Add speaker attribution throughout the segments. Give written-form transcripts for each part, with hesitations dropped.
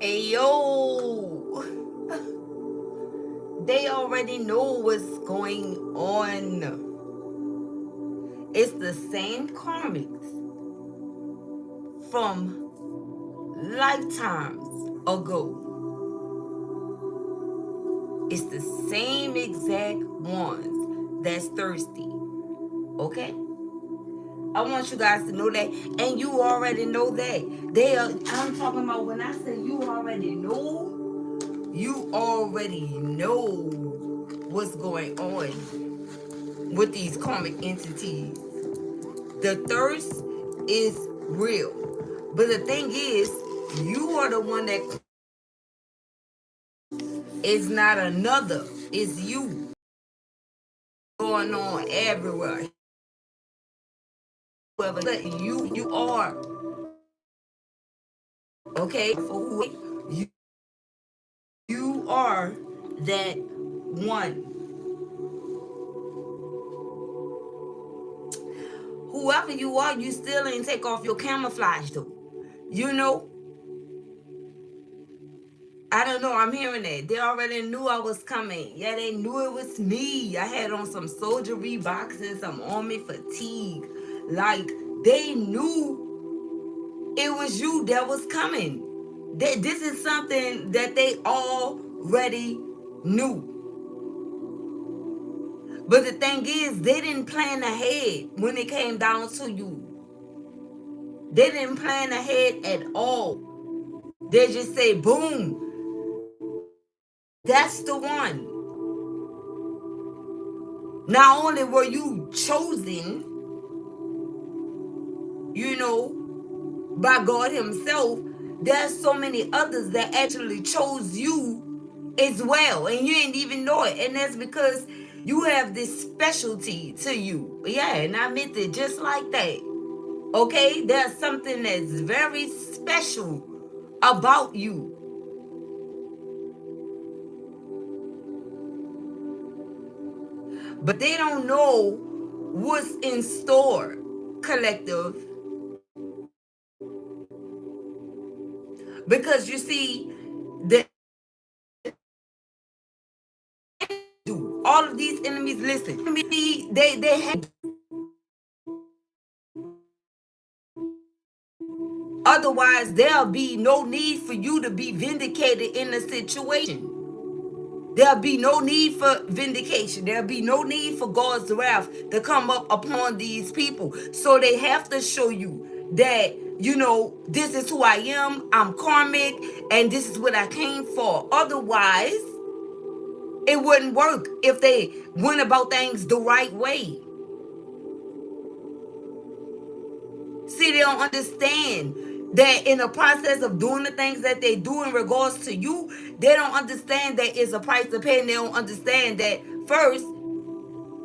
Speaker 1: Ayooo! They already know what's going on. It's the same karmics from lifetimes ago. It's the same exact ones that's thirsty. Okay? I want you guys to know that. And you already know that. I'm talking about when I say you already know. You already know what's going on with these karmic entities. The thirst is real. But the thing is, you are the one that is not another. It's you going on everywhere. Whoever you are. Okay? For who you are that one. Whoever you are, you still ain't take off your camouflage though. You know, I don't know. I'm hearing that. They already knew I was coming. Yeah, they knew it was me. I had on some soldiery boxes, some army fatigue. Like, they knew it was you that was coming. This is something that they already knew. But the thing is, they didn't plan ahead when it came down to you. They didn't plan ahead at all. They just say, boom, that's the one. Not only were you chosen, you know, by God himself, there's so many others that actually chose you as well. And you didn't even know it. And that's because you have this specialty to you. Yeah, and I meant it just like that. Okay? There's something that's very special about you. But they don't know what's in store, collective. Because you see, the all of these enemies, listen, they have, otherwise there'll be no need for you to be vindicated in the situation. There'll be no need for vindication. There'll be no need for God's wrath to come up upon these people. So they have to show you that, you know, this is who I am, I'm karmic, and this is what I came for. Otherwise, it wouldn't work if they went about things the right way. See, they don't understand that in the process of doing the things that they do in regards to you, they don't understand that it's a price to pay, and they don't understand that first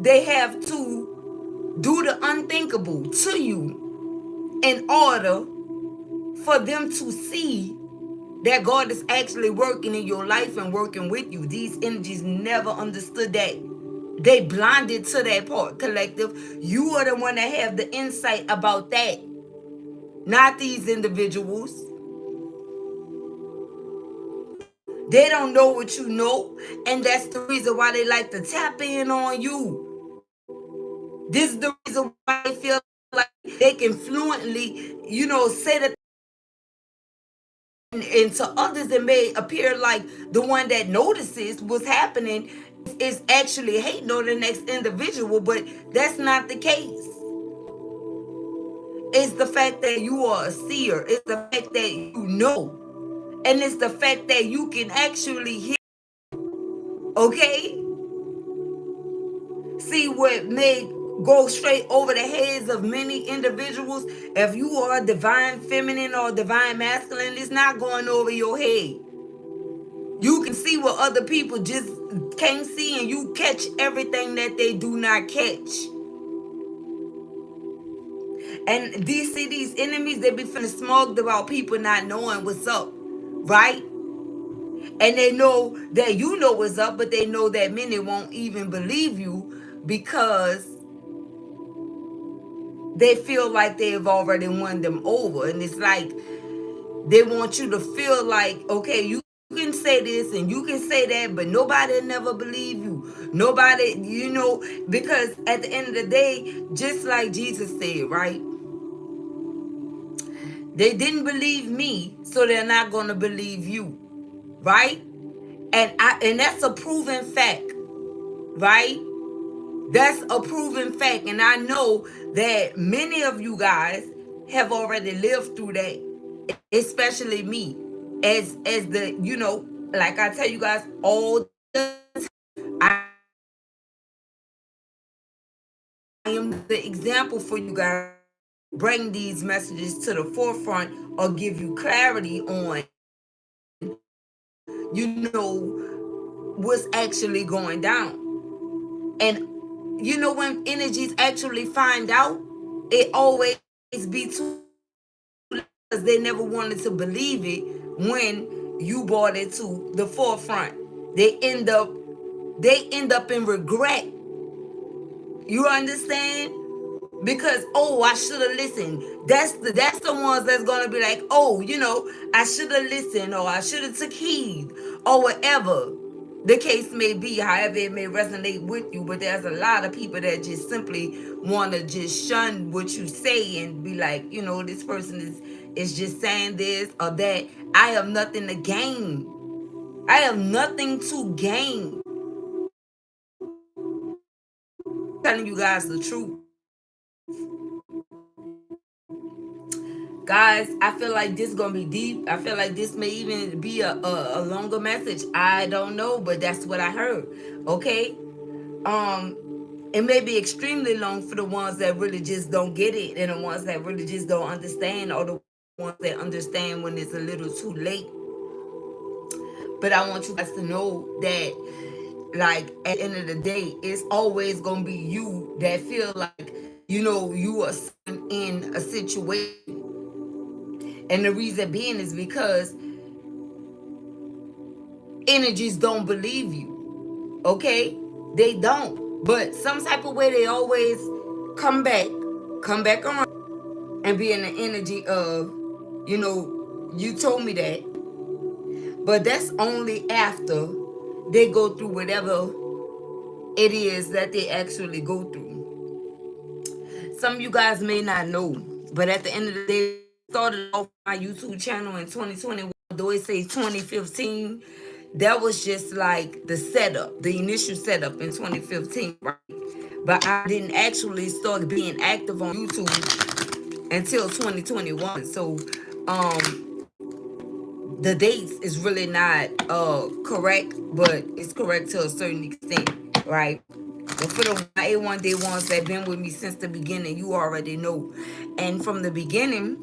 Speaker 1: they have to do the unthinkable to you in order for them to see that God is actually working in your life and working with you. These energies never understood that. They blinded to that part, collective. You are the one that have the insight about that, not these individuals. They don't know what you know, and that's the reason why they like to tap in on you. This is the reason why they feel like they can fluently, you know, say that. And to others, it may appear like the one that notices what's happening is actually hating on the next individual, but that's not the case. It's the fact that you are a seer. It's the fact that you know. And it's the fact that you can actually hear. Okay? See, what may go straight over the heads of many individuals, if you are a divine feminine or divine masculine, it's not going over your head. You can see what other people just can't see, and you catch everything that they do not catch. And these enemies, they be finna smug about people not knowing what's up, right? And they know that you know what's up, but they know that many won't even believe you because they feel like they've already won them over. And it's like, They want you to feel like, okay, you can say this and you can say that, but nobody will never believe you. Nobody, because at the end of the day, just like Jesus said, right? They didn't believe me, so they're not going to believe you, right? And that's a proven fact, right? That's a proven fact. And I know that many of you guys have already lived through that, especially me. As the, like I tell you guys all the time, I am the example for you guys. Bring these messages to the forefront or give you clarity on, what's actually going down. And when energies actually find out, it always be too, because they never wanted to believe it when you brought it to the forefront. They end up in regret. You understand? Because, oh, I should have listened. That's the ones that's gonna be like, oh, I should have listened, or I should have took heed, or whatever the case may be, however it may resonate with you. But there's a lot of people that just simply want to just shun what you say and be like, this person is just saying this or that. I have nothing to gain. I have nothing to gain. Telling you guys the truth. Guys, I feel like this is gonna be deep. I feel like this may even be a longer message. I don't know, but that's what I heard. Okay. It may be extremely long for the ones that really just don't get it, and the ones that really just don't understand, or the ones that understand when it's a little too late. But I want you guys to know that, like, at the end of the day, it's always gonna be you that feel like, you are in a situation. And the reason being is because energies don't believe you. Okay? They don't. But some type of way they always come back on and be in the energy of, you told me that. But that's only after they go through whatever it is that they actually go through. Some of you guys may not know, but at the end of the day, I started off my YouTube channel in 2021, though it says 2015. That was just like the setup, the initial setup in 2015, right? But I didn't actually start being active on YouTube until 2021. So, the dates is really not correct, but it's correct to a certain extent, right? But for the A1 day ones that been with me since the beginning, you already know. And from the beginning,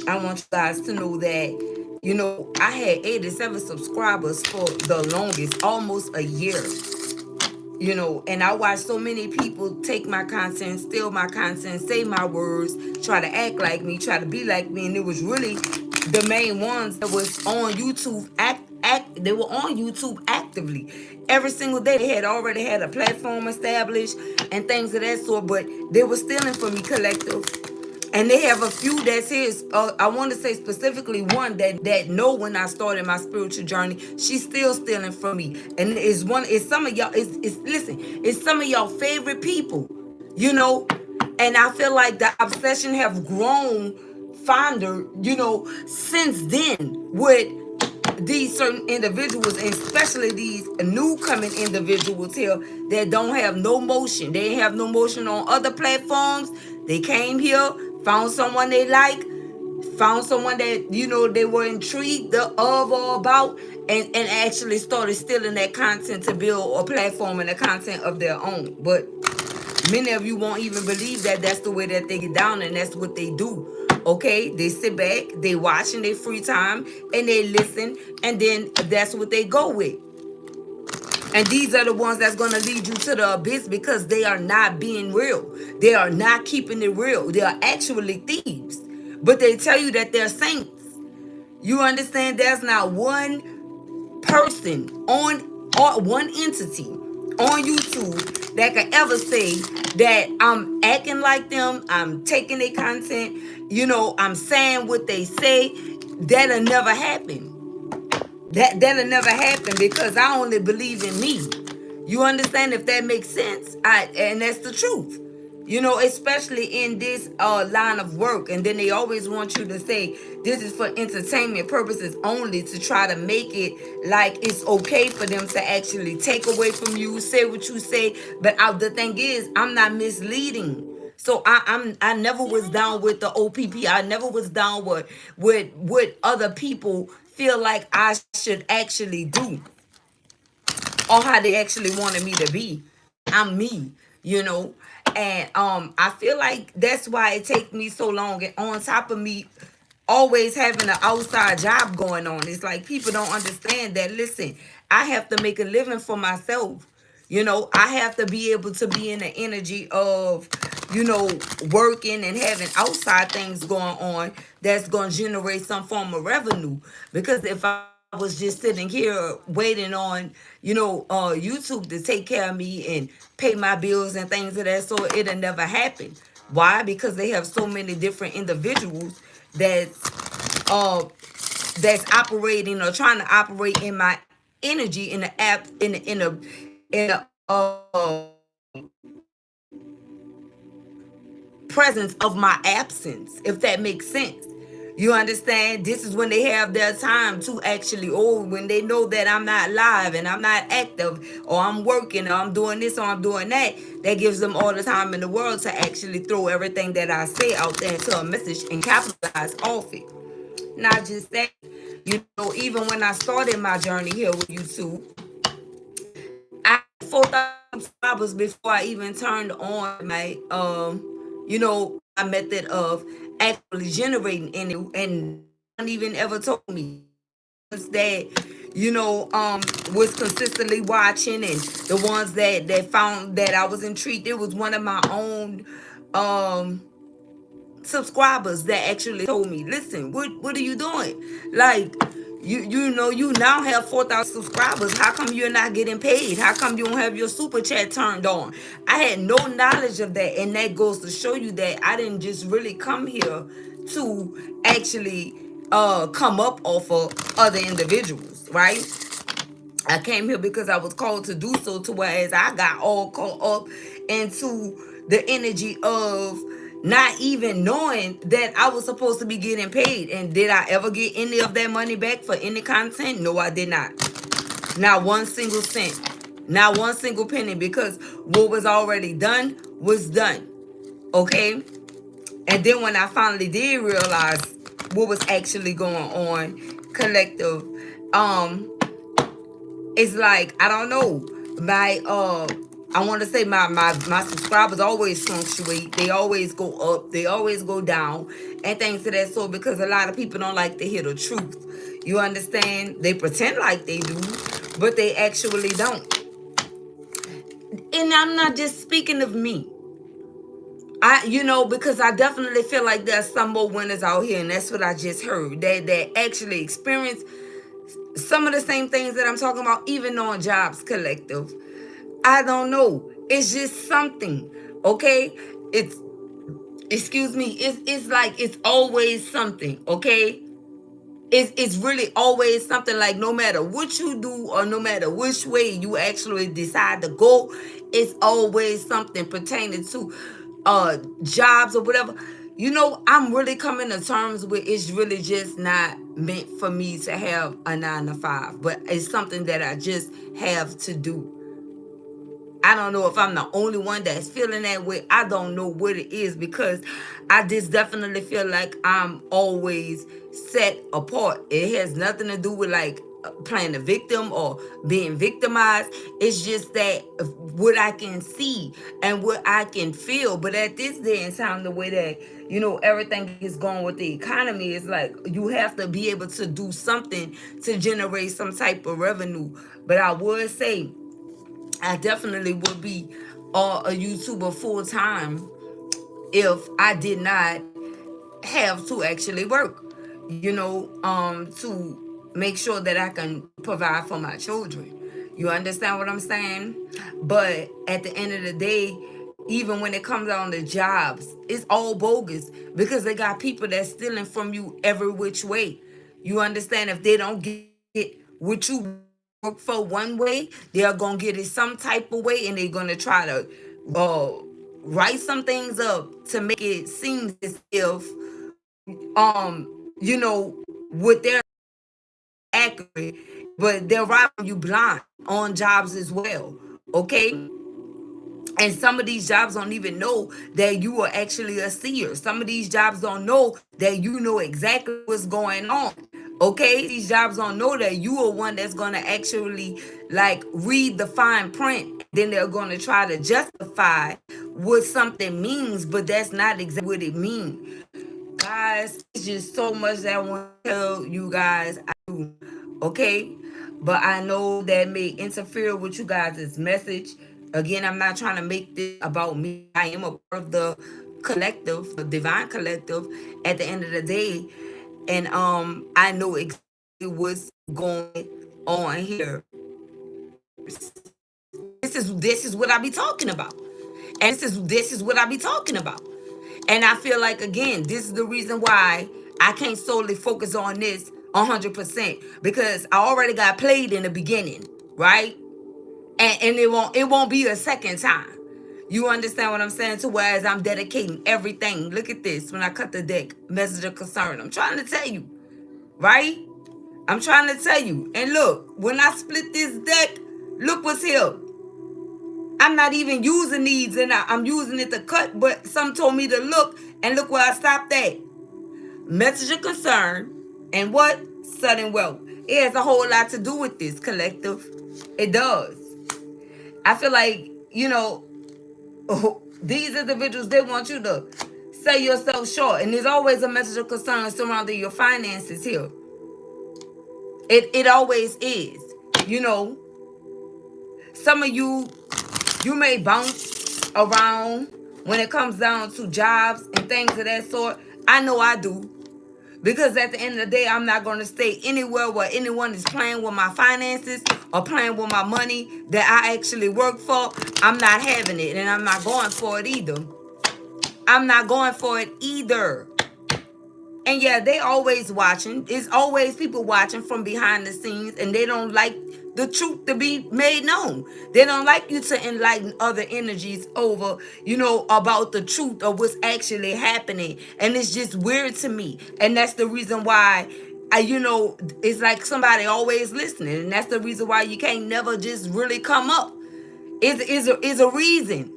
Speaker 1: I want you guys to know that, I had 87 subscribers for the longest, almost a year. And I watched so many people take my content, steal my content, say my words, try to act like me, try to be like me. And it was really the main ones that was on YouTube they were on YouTube actively. Every single day they had already had a platform established and things of that sort, but they were stealing from me, collective. And they have a few that's his. I want to say specifically one that know when I started my spiritual journey, she's still stealing from me. And it's some of y'all. Listen, it's some of y'all favorite people, you know. And I feel like the obsession have grown fonder, since then with these certain individuals, and especially these new coming individuals here that don't have no motion. They ain't have no motion on other platforms. They came here, found someone they like, found someone that they were intrigued of or about, and actually started stealing that content to build a platform and a content of their own. But many of you won't even believe that that's the way that they get down, and that's what they do. Okay, they sit back, they watch in their free time, and they listen, and then that's what they go with. And these are the ones that's going to lead you to the abyss, because they are not being real. They are not keeping it real. They are actually thieves. But they tell you that they're saints. You understand? There's not one person or one entity on YouTube that could ever say that I'm acting like them, I'm taking their content, I'm saying what they say. that'll never happen. That'll never happen because I only believe in me. You understand, if that makes sense? And that's the truth. Especially in this line of work, and then they always want you to say this is for entertainment purposes only, to try to make it like it's okay for them to actually take away from you, say what you say. But the thing is, I'm not misleading. So I never was down with the OPP. I never was down with what other people feel like I should actually do, or how they actually wanted me to be. I'm me, you know. And I feel like that's why it takes me so long. And on top of me always having an outside job going on, it's like people don't understand that, listen, I have to make a living for myself. I have to be able to be in the energy of, working and having outside things going on that's going to generate some form of revenue. Because if I was just sitting here waiting on, YouTube to take care of me and pay my bills and things of that sort, it'll never happen. Why? Because they have so many different individuals uh that's operating or trying to operate in my energy, in the app, in the presence of my absence, if that makes sense. You understand? This is when they have their time to actually, when they know that I'm not live and I'm not active, or I'm working, or I'm doing this, or I'm doing that, that gives them all the time in the world to actually throw everything that I say out there into a message and capitalize off it. Not just that, even when I started my journey here with YouTube, I had 4,000 subscribers before I even turned on my my method of actually generating any, and no one even ever told me that was consistently watching, and the ones that found that I was intrigued. It was one of my own um subscribers that actually told me, listen, what are you doing? Like, you now have 4,000 subscribers. How come you're not getting paid? How come you don't have your super chat turned on? I had no knowledge of that, and that goes to show you that I didn't just really come here to actually come up off of other individuals, right? I came here because I was called to do so, to whereas I got all caught up into the energy of not even knowing that I was supposed to be getting paid. And did I ever get any of that money back for any content? No, I did not. Not one single cent. Not one single penny, because what was already done was done. Okay? And then when I finally did realize what was actually going on, collective, it's like, I don't know, my I want to say my subscribers always fluctuate. They always go up, they always go down, and things of that sort, because a lot of people don't like to hear the truth. You understand? They pretend like they do, but they actually don't. And I'm not just speaking of me. Because I definitely feel like there's some more winners out here, and that's what I just heard. That actually experience some of the same things that I'm talking about, even on Jobs Collective. I don't know. It's just something, okay? It's, excuse me, it's like it's always something, okay? It's really always something. Like, no matter what you do, or no matter which way you actually decide to go, it's always something pertaining to jobs or whatever. I'm really coming to terms with, it's really just not meant for me to have a 9 to 5, but it's something that I just have to do. I don't know if I'm the only one that's feeling that way. I don't know what it is, because I just definitely feel like I'm always set apart. It has nothing to do with like playing a victim or being victimized. It's just that what I can see and what I can feel. But at this day and time, the way that everything is going with the economy, is like you have to be able to do something to generate some type of revenue. But I would say, I definitely would be a YouTuber full time if I did not have to actually work, to make sure that I can provide for my children. You understand what I'm saying? But at the end of the day, even when it comes down to jobs, it's all bogus, because they got people that's stealing from you every which way. You understand? If they don't get what you work for one way, they are gonna get it some type of way, and they're gonna try to uh, write some things up to make it seem as if you know what they're accurate, but they're robbing you blind on jobs as well. Okay, and some of these jobs don't even know that you are actually a seer. Some of these jobs don't know that you know exactly what's going on. Okay, these jobs don't know that you are one that's gonna actually like read the fine print. Then they're gonna try to justify what something means, but that's not exactly what it means. Guys, it's just so much that I want to tell you guys. I do, okay? But I know that may interfere with you guys' message. Again, I'm not trying to make this about me. I am a part of the collective, the divine collective, at the end of the day. And I know exactly what's going on here. This is what I be talking about. And this is what I be talking about. And I feel like, again, this is the reason why I can't solely focus on this 100%, because I already got played in the beginning, right? And it won't be a second time. You understand what I'm saying? To whereas I'm dedicating everything. Look at this. When I cut the deck, message of concern. I'm trying to tell you, right? I'm trying to tell you. And look, when I split this deck, look what's here. I'm not even using these, and I'm using it to cut, but some told me to look, and look where I stopped at. Message of concern, and what? Sudden wealth. It has a whole lot to do with this collective. It does. I feel like, these individuals, they want you to sell yourself short, and there's always a message of concern surrounding your finances here. It always is. Some of you may bounce around when it comes down to jobs and things of that sort. I know I do. Because at the end of the day, I'm not going to stay anywhere where anyone is playing with my finances or playing with my money that I actually work for. I'm not having it, and I'm not going for it either. I'm not going for it either. And yeah, they always watching. It's always people watching from behind the scenes, and they don't like the truth to be made known. They don't like you to enlighten other energies over, about the truth of what's actually happening. And it's just weird to me. And that's the reason why it's like somebody always listening. And that's the reason why you can't never just really come up. Is a reason.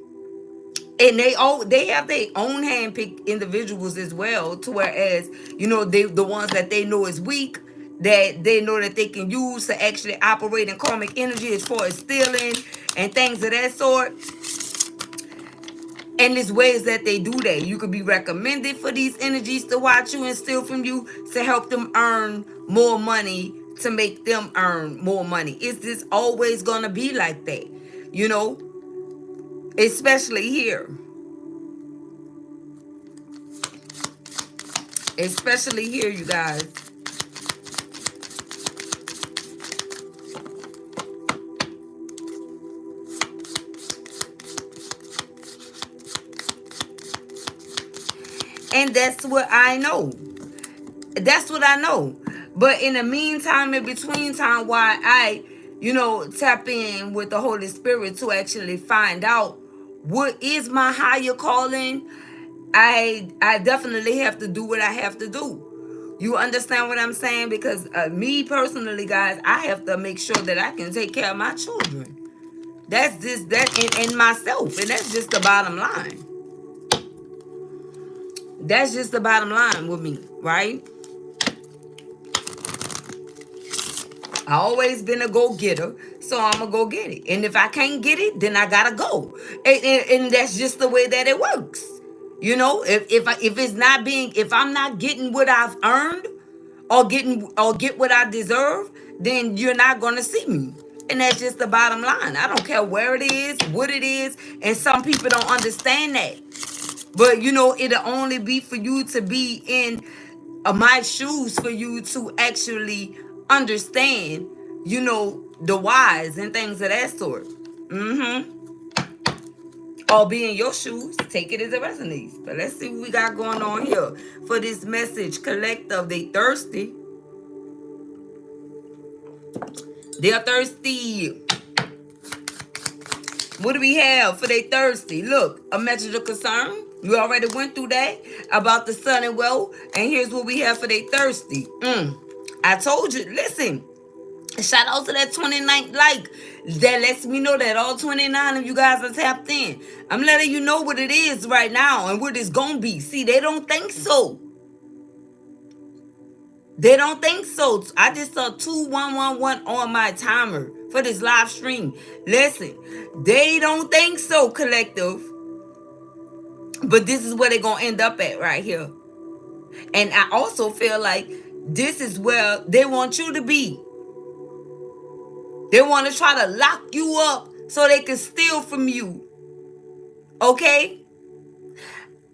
Speaker 1: And they have their own handpicked individuals as well, to whereas they the ones that they know is weak, that they know that they can use to actually operate in karmic energy as far as stealing and things of that sort. And there's ways that they do that. You could be recommended for these energies to watch you and steal from you to help them earn more money, to make them earn more money. Is this always gonna be like that? Especially here. Especially here, you guys. And that's what I know. That's what I know. But in the meantime, in between time, why I, tap in with the Holy Spirit to actually find out what is my higher calling, I definitely have to do what I have to do. You understand what I'm saying? Because me personally, guys, I have to make sure that I can take care of my children. That's just that, and myself, and that's just the bottom line. That's just the bottom line with me, right? I always been a go-getter, so I'm going to go get it. And if I can't get it, then I got to go. And that's just the way that it works. If I'm not getting what I've earned or get what I deserve, then you're not going to see me. And that's just the bottom line. I don't care where it is, what it is, and some people don't understand that. But it'll only be for you to be in my shoes, for you to actually understand, the whys and things of that sort. Or be in your shoes, take it as it resonates. But let's see what we got going on here for this message collective. They thirsty. They're thirsty. What do we have for they thirsty? Look, a message of concern. We already went through that about the sun and wealth. And here's what we have for they thirsty. I told you, listen. Shout out to that 29th like. That lets me know that all 29 of you guys are tapped in. I'm letting you know what it is right now and what it's going to be. See, they don't think so. They don't think so. I just saw 2111 on my timer for this live stream. Listen, they don't think so, collective. But this is where they're going to end up at right here. And I also feel like this is where they want you to be. They want to try to lock you up so they can steal from you. Okay?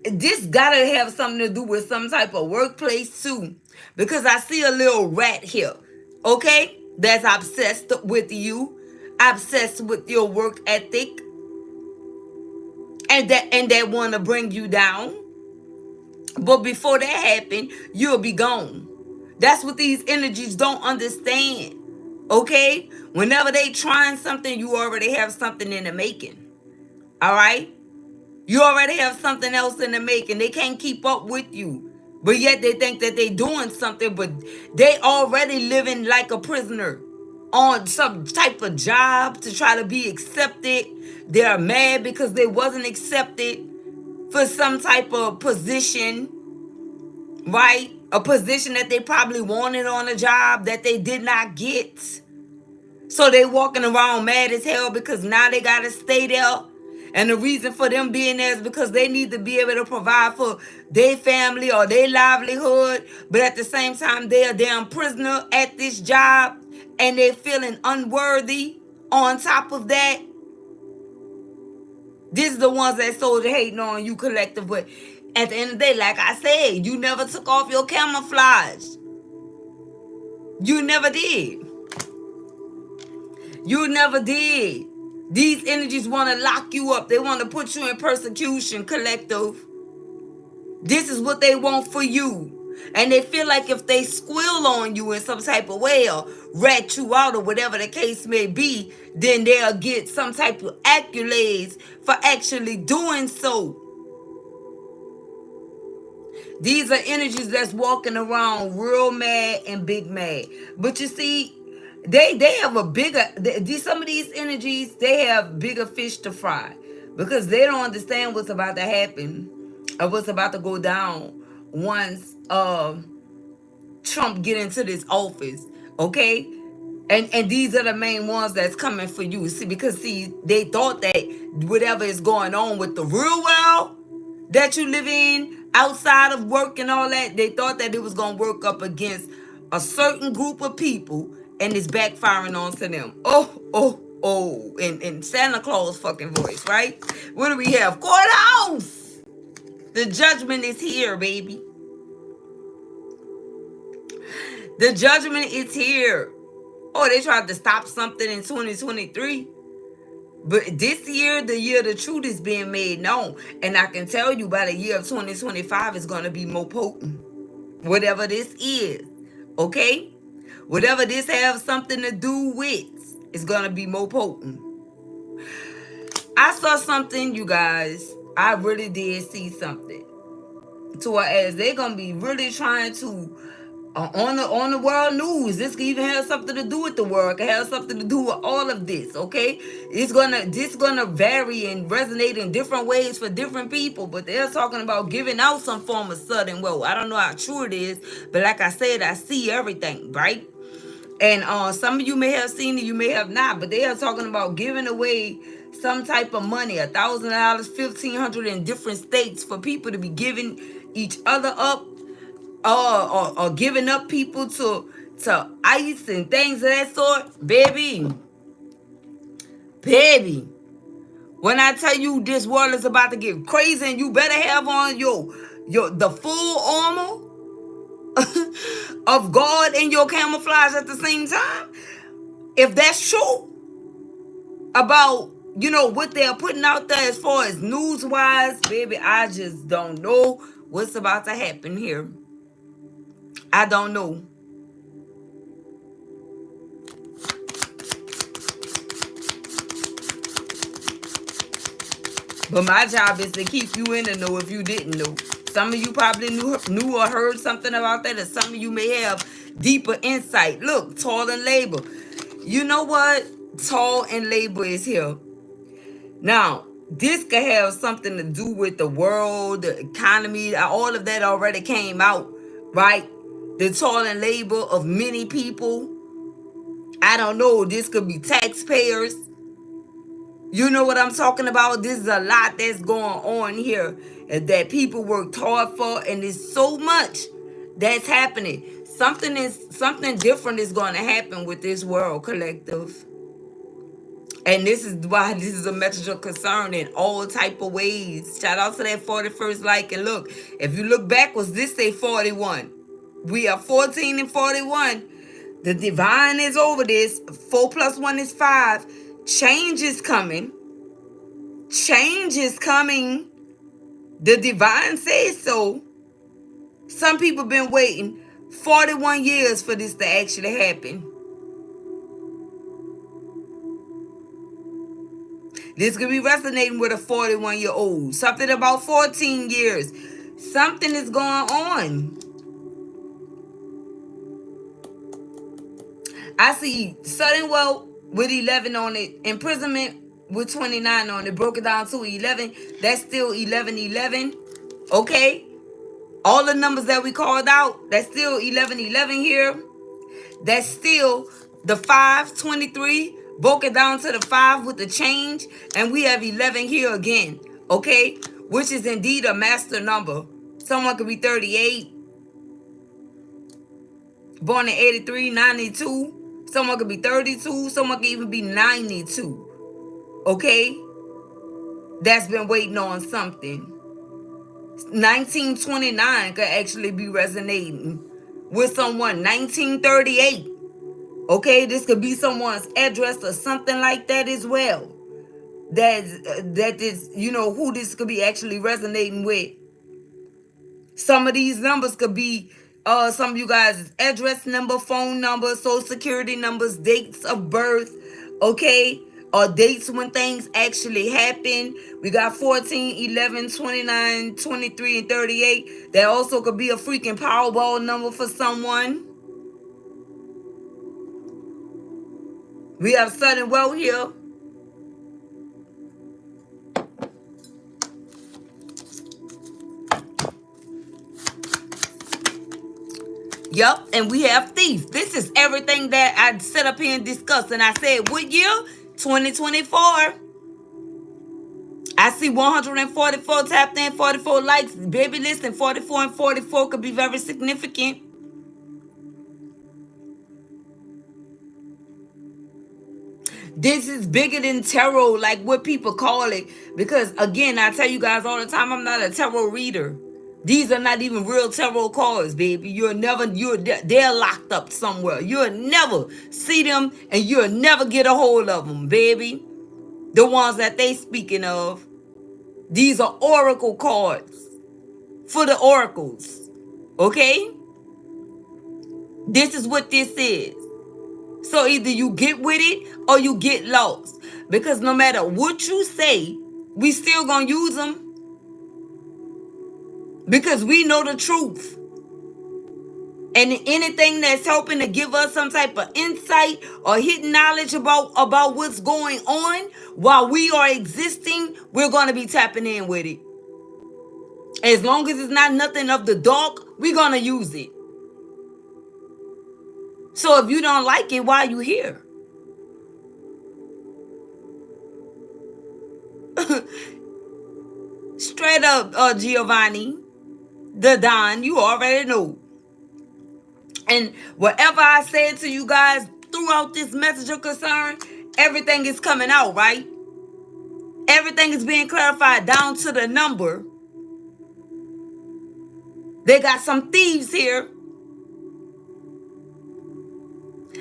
Speaker 1: This gotta have something to do with some type of workplace too. Because I see a little rat here. Okay? That's obsessed with you. Obsessed with your work ethic. And that want to bring you down. But before that happen, you'll be gone. That's what these energies don't understand. Okay? Whenever they trying something, you already have something in the making. All right? You already have something else in the making. They can't keep up with you. But yet they think that they doing something, but they already living like a prisoner on some type of job to try to be accepted. They're mad because they wasn't accepted for some type of position, right? A position that they probably wanted on a job that they did not get. So they walking around mad as hell because now they got to stay there. And the reason for them being there is because they need to be able to provide for their family or their livelihood. But at the same time, they're a damn prisoner at this job. And they're feeling unworthy on top of that. This is the ones that soldier hating on you, collective. But at the end of the day, like I said, you never took off your camouflage. You never did. You never did. These energies want to lock you up. They want to put you in persecution, collective. This is what they want for you. And they feel like if they squill on you in some type of way or rat you out or whatever the case may be, then they'll get some type of accolades for actually doing so. These are energies that's walking around real mad and big mad. But you see, they have a bigger, some of these energies, they have bigger fish to fry. Because they don't understand what's about to happen or what's about to go down once Trump get into this office. Okay? And these are the main ones that's coming for you. See, because they thought that whatever is going on with the real world that you live in, outside of work and all that, they thought that it was going to work up against a certain group of people, and it's backfiring onto them. Oh, in Santa Claus fucking voice, right? What do we have? Courthouse! The judgment is here, baby. The judgment is here. Oh, they tried to stop something in 2023. But this year, the year the truth is being made known. And I can tell you by the year of 2025, it's going to be more potent. Whatever this is. Okay? Whatever this has something to do with, it's going to be more potent. I saw something, you guys. I really did see something. To as they're going to be really trying to on the world news. This can even have something to do with the world. It can have something to do with all of this, okay? This gonna vary and resonate in different ways for different people, but they're talking about giving out some form of sudden wealth. I don't know how true it is, but like I said, I see everything, right? And some of you may have seen it, you may have not, but they are talking about giving away some type of money, $1,000, $1,500 in different states for people to be giving each other up. Or giving up people to ICE and things of that sort. Baby, when I tell you this world is about to get crazy and you better have on the full armor of God and your camouflage at the same time. If that's true about, what they're putting out there as far as news-wise, baby, I just don't know what's about to happen here. I don't know. But my job is to keep you in the know if you didn't know. Some of you probably knew or heard something about that, and some of you may have deeper insight. Look, toil and labor. You know what? Toil and labor is here. Now, this could have something to do with the world, the economy, all of that already came out, right? The toil and labor of many people. I don't know. This could be taxpayers. You know what I'm talking about? This is a lot that's going on here that people worked hard for, and there's so much that's happening. Something different is going to happen with this world collective. And this is why this is a message of concern in all type of ways. Shout out to that 41st like. And look, if you look backwards, this say 41. We are 14 and 41. The divine is over this. 4 plus 1 is 5. Change is coming. Change is coming. The divine says so. Some people been waiting 41 years for this to actually happen. This could be resonating with a 41-year-old. Something about 14 years. Something is going on. I see sudden wealth with 11 on it. Imprisonment with 29 on it. Broke it down to 11. That's still 1111. Okay? All the numbers that we called out, that's still 1111 here. That's still the 523. Broke it down to the 5 with the change. And we have 11 here again. Okay? Which is indeed a master number. Someone could be 38. Born in 83, 92. Someone could be 32. Someone could even be 92. Okay? That's been waiting on something. 1929 could actually be resonating with someone. 1938. Okay? This could be someone's address or something like that as well. That is, you know, who this could be actually resonating with. Some of these numbers could be some of you guys' address number, phone number, social security numbers, dates of birth, okay? Or dates when things actually happen. We got 14, 11, 29, 23, and 38. That also could be a freaking Powerball number for someone. We have sudden wealth here. Yup, and we have thieves. This is everything that I set up here and discussed. And I said, what year? 2024. I see 144 tapped in, 44 likes. Baby, listen, 44 and 44 could be very significant. This is bigger than tarot, like what people call it. Because, again, I tell you guys all the time, I'm not a tarot reader. These are not even real tarot cards, baby. They're locked up somewhere. You'll never see them, and you'll never get a hold of them, baby. The ones that they speaking of. These are oracle cards for the oracles. Okay? This is what this is. So either you get with it or you get lost. Because no matter what you say, we still gonna use them. Because we know the truth. And anything that's helping to give us some type of insight or hidden knowledge about what's going on while we are existing, we're going to be tapping in with it. As long as it's not nothing of the dark, we're going to use it. So if you don't like it, why are you here? Straight up, Giovanni, the Don, you already know. And whatever I said to you guys throughout this message of concern, everything is coming out, right? Everything is being clarified down to the number. They got some thieves here.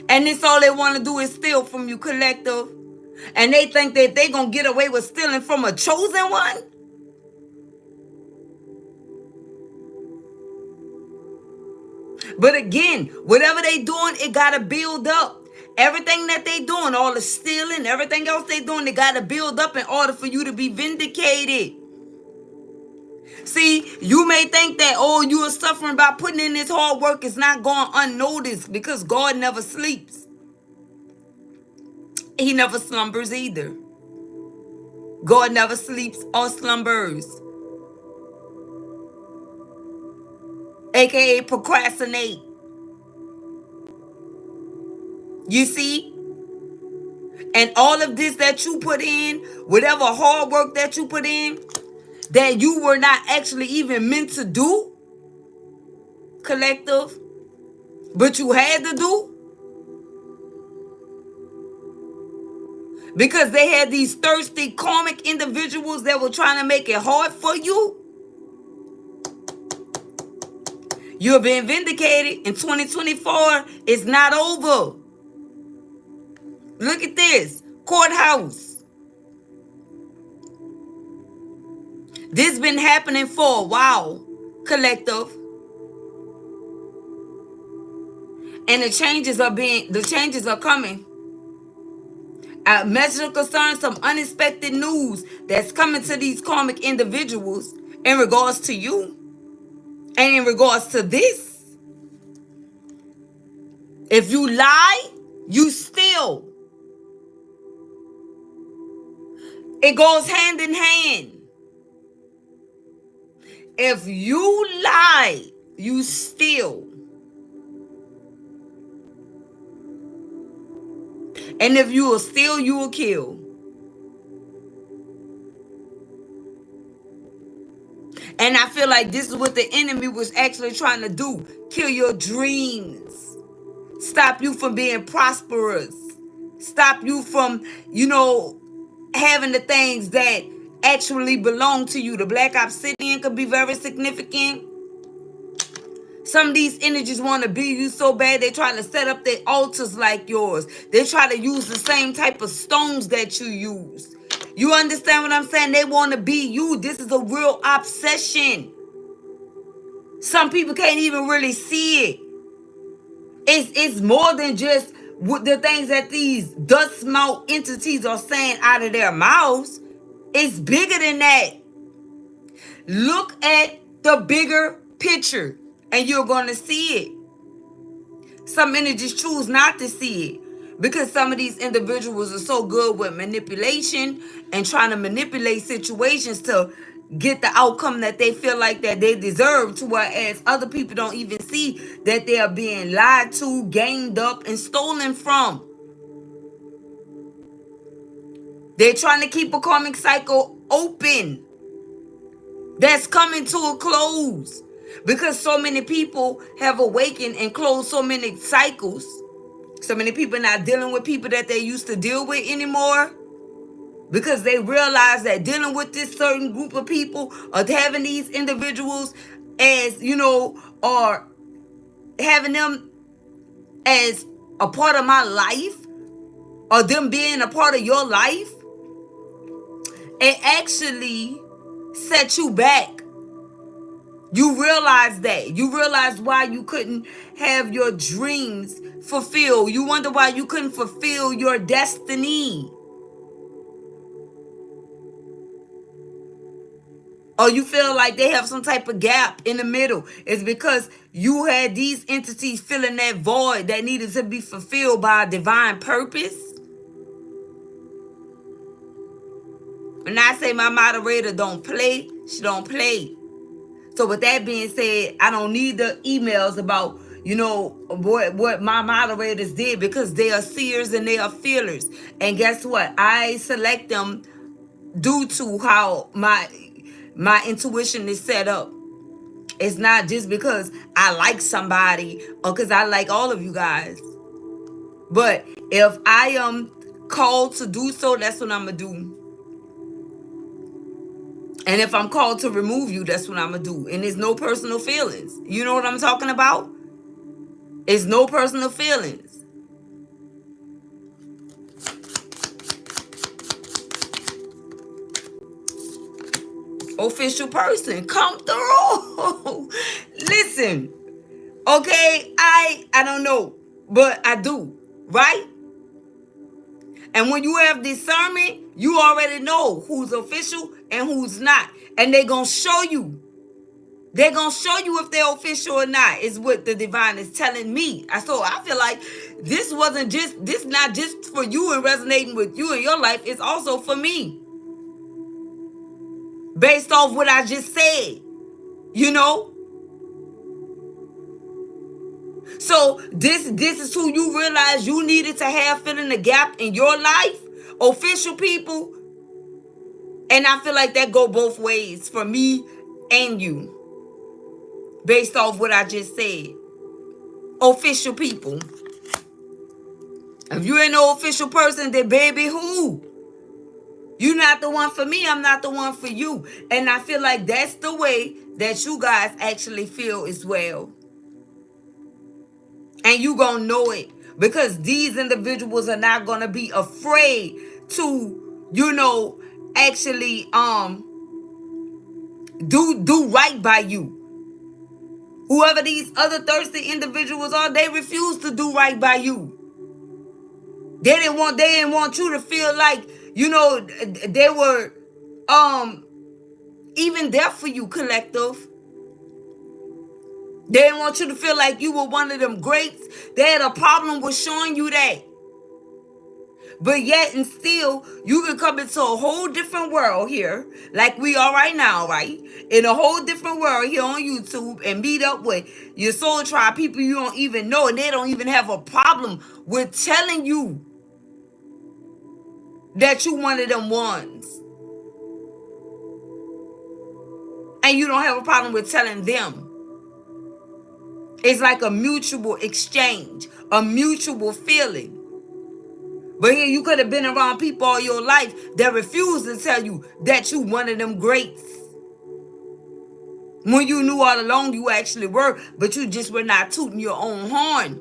Speaker 1: And this all they want to do is steal from you, collective. And they think that they going to get away with stealing from a chosen one. But again, whatever they doing, it got to build up. Everything that they doing, all the stealing, everything else they doing, they got to build up in order for you to be vindicated. See, you may think that, oh, you are suffering by putting in this hard work. It's not going unnoticed because God never sleeps. He never slumbers either. God never sleeps or slumbers. AKA procrastinate. You see? And all of this that you put in, whatever hard work that you put in, that you were not actually even meant to do, collective, but you had to do, because they had these thirsty karmic individuals that were trying to make it hard for you. You're being vindicated. In 2024, it's not over. Look at this. Courthouse. This been happening for a while, collective. And the changes are coming. Measure concern, some unexpected news that's coming to these karmic individuals in regards to you and in regards to this. If you lie, you steal. It goes hand in hand. If you lie, you steal. And if you will steal, you will kill. And I feel like this is what the enemy was actually trying to do. Kill your dreams. Stop you from being prosperous. Stop you from, having the things that actually belong to you. The Black Obsidian could be very significant. Some of these energies want to be you so bad, they try to set up their altars like yours. They try to use the same type of stones that you use. You understand what I'm saying? They want to be you. This is a real obsession. Some people can't even really see it. It's more than just the things that these dust mouth entities are saying out of their mouths. It's bigger than that. Look at the bigger picture and you're going to see it. Some energies choose not to see it because some of these individuals are so good with manipulation and trying to manipulate situations to get the outcome that they feel like that they deserve, to whereas other people don't even see that they are being lied to, gamed up, and stolen from. They're trying to keep a karmic cycle open that's coming to a close because so many people have awakened and closed so many cycles. So many people not dealing with people that they used to deal with anymore because they realize that dealing with this certain group of people or having these individuals as, or having them as a part of my life or them being a part of your life, it actually set you back. You realize that. You realize why you couldn't have your dreams fulfilled. You wonder why you couldn't fulfill your destiny. Or you feel like they have some type of gap in the middle. It's because you had these entities filling that void that needed to be fulfilled by a divine purpose. When I say my moderator don't play, she don't play. So with that being said, I don't need the emails about, what my moderators did because they are seers and they are feelers. And guess what? I select them due to how my intuition is set up. It's not just because I like somebody or because I like all of you guys. But if I am called to do so, that's what I'm going to do. And if I'm called to remove you, that's what I'm going to do. And there's no personal feelings. You know what I'm talking about? It's no personal feelings. Official person, come through. Listen, okay, I don't know, but I do, right? And when you have discernment, you already know who's official and who's not. And they're going to show you. They're going to show you if they're official or not, is what the divine is telling me. So I feel like this not just for you and resonating with you in your life. It's also for me. Based off what I just said. You know? So this is who you realize you needed to have filling the gap in your life. Official people. And I feel like that go both ways for me and you. Based off what I just said. Official people. If you ain't no official person, then baby, who? You're not the one for me. I'm not the one for you. And I feel like that's the way that you guys actually feel as well. And you gonna know it. Because these individuals are not gonna be afraid to, actually do right by you. Whoever these other thirsty individuals are, they refuse to do right by you. They didn't want you to feel like, they were even there for you, collective. They didn't want you to feel like you were one of them greats. They had a problem with showing you that. But yet and still, you can come into a whole different world here, like we are right now, right? In a whole different world here on YouTube and meet up with your soul tribe, people you don't even know, and they don't even have a problem with telling you that you one of them ones. And you don't have a problem with telling them. It's like a mutual exchange, a mutual feeling. But here you could have been around people all your life that refuse to tell you that you one of them greats. When you knew all along you actually were, but you just were not tooting your own horn.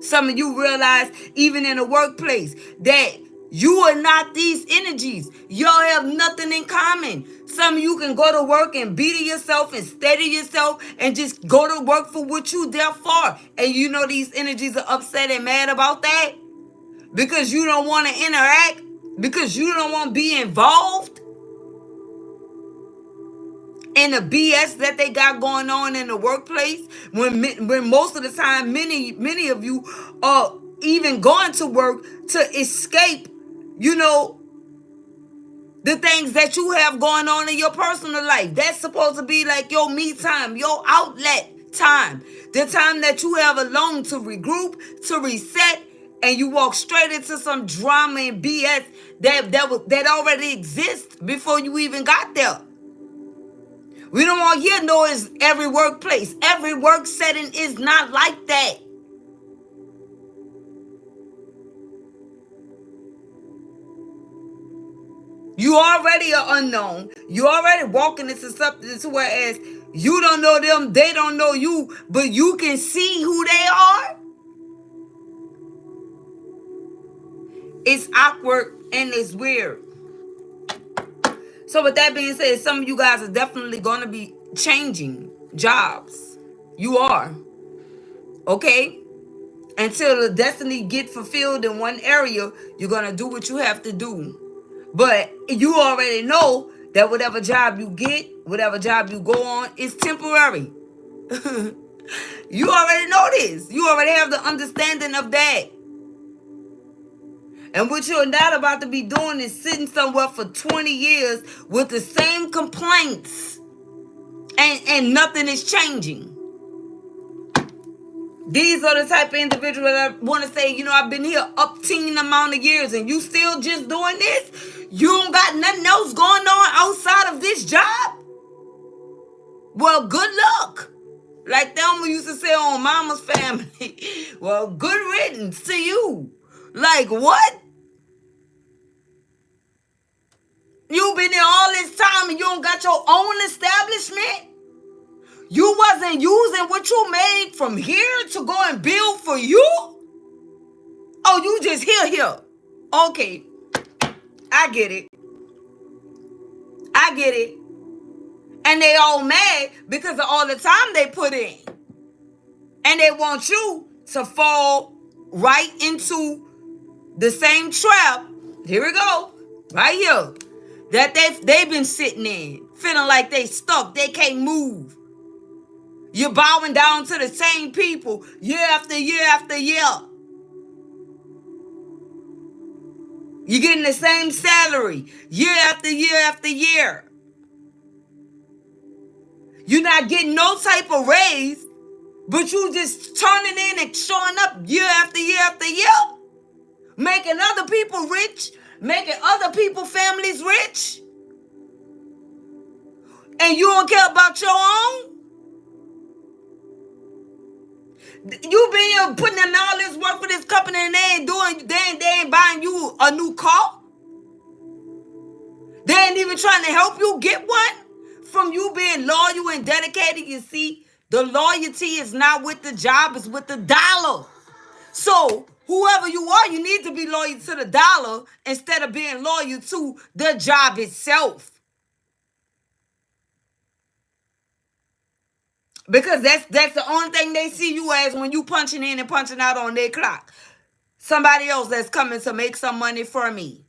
Speaker 1: Some of you realize, even in the workplace, that you are not these energies. Y'all have nothing in common. Some of you can go to work and beat yourself and steady yourself and just go to work for what you there for. And you know these energies are upset and mad about that because you don't want to interact, because you don't want to be involved in the BS that they got going on in the workplace, when most of the time many of you are even going to work to escape, the things that you have going on in your personal life. That's supposed to be like your me time, your outlet time, the time that you have alone to regroup, to reset, and you walk straight into some drama and BS that already exists before you even got there. We don't want to hear noise every workplace. Every work setting is not like that. You already are unknown. You already walking into something whereas you don't know them, they don't know you, but you can see who they are. It's awkward and it's weird. So with that being said, some of you guys are definitely going to be changing jobs. You are. Okay? Until the destiny get fulfilled in one area, you're going to do what you have to do. But you already know that whatever job you get, whatever job you go on, is temporary. You already know this. You already have the understanding of that. And what you're not about to be doing is sitting somewhere for 20 years with the same complaints and nothing is changing. These are the type of individuals that want to say, I've been here up teen amount of years and you still just doing this? You don't got nothing else going on outside of this job? Well, good luck. Like Thelma used to say on Mama's Family. Well, good riddance to you. Like what? You've been there all this time and you don't got your own establishment? You wasn't using what you made from here to go and build for you? Oh, you just here. Okay. I get it. And they all mad because of all the time they put in. And they want you to fall right into the same trap. Here we go. Right here. That they've been sitting in. Feeling like they stuck. They can't move. You're bowing down to the same people year after year after year. You're getting the same salary year after year after year. You're not getting no type of raise, but you just turning in and showing up year after year after year. Making other people rich, making other people's families rich. And you don't care about your own? You been here putting in all this work for this company and they ain't buying you a new car? They ain't even trying to help you get one? From you being loyal and dedicated, you see, the loyalty is not with the job, it's with the dollar. So, whoever you are, you need to be loyal to the dollar instead of being loyal to the job itself. Because that's the only thing they see you as when you punching in and punching out on their clock. Somebody else that's coming to make some money for me.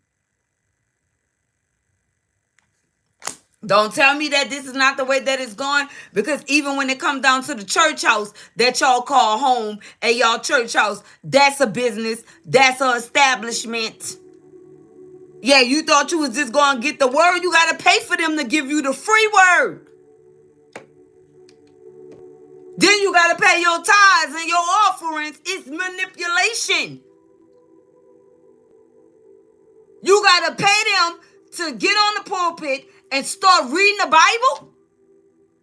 Speaker 1: Don't tell me that this is not the way that it's going, because even when it comes down to the church house that y'all call home and y'all church house, that's a business, that's an establishment. Yeah, you thought you was just going to get the word, you got to pay for them to give you the free word. Then you got to pay your tithes and your offerings. It's manipulation. You got to pay them to get on the pulpit and start reading the Bible?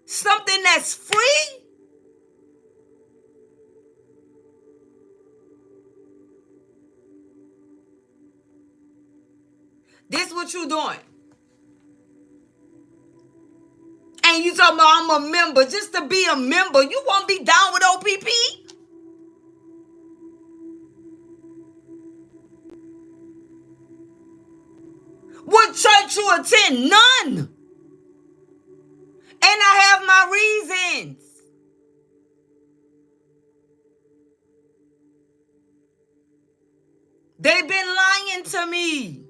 Speaker 1: Something that's free? This what you doing. And you talking about I'm a member. Just to be a member, you won't be down with OPP? What church you attend? None. And I have my reasons. They've been lying to me.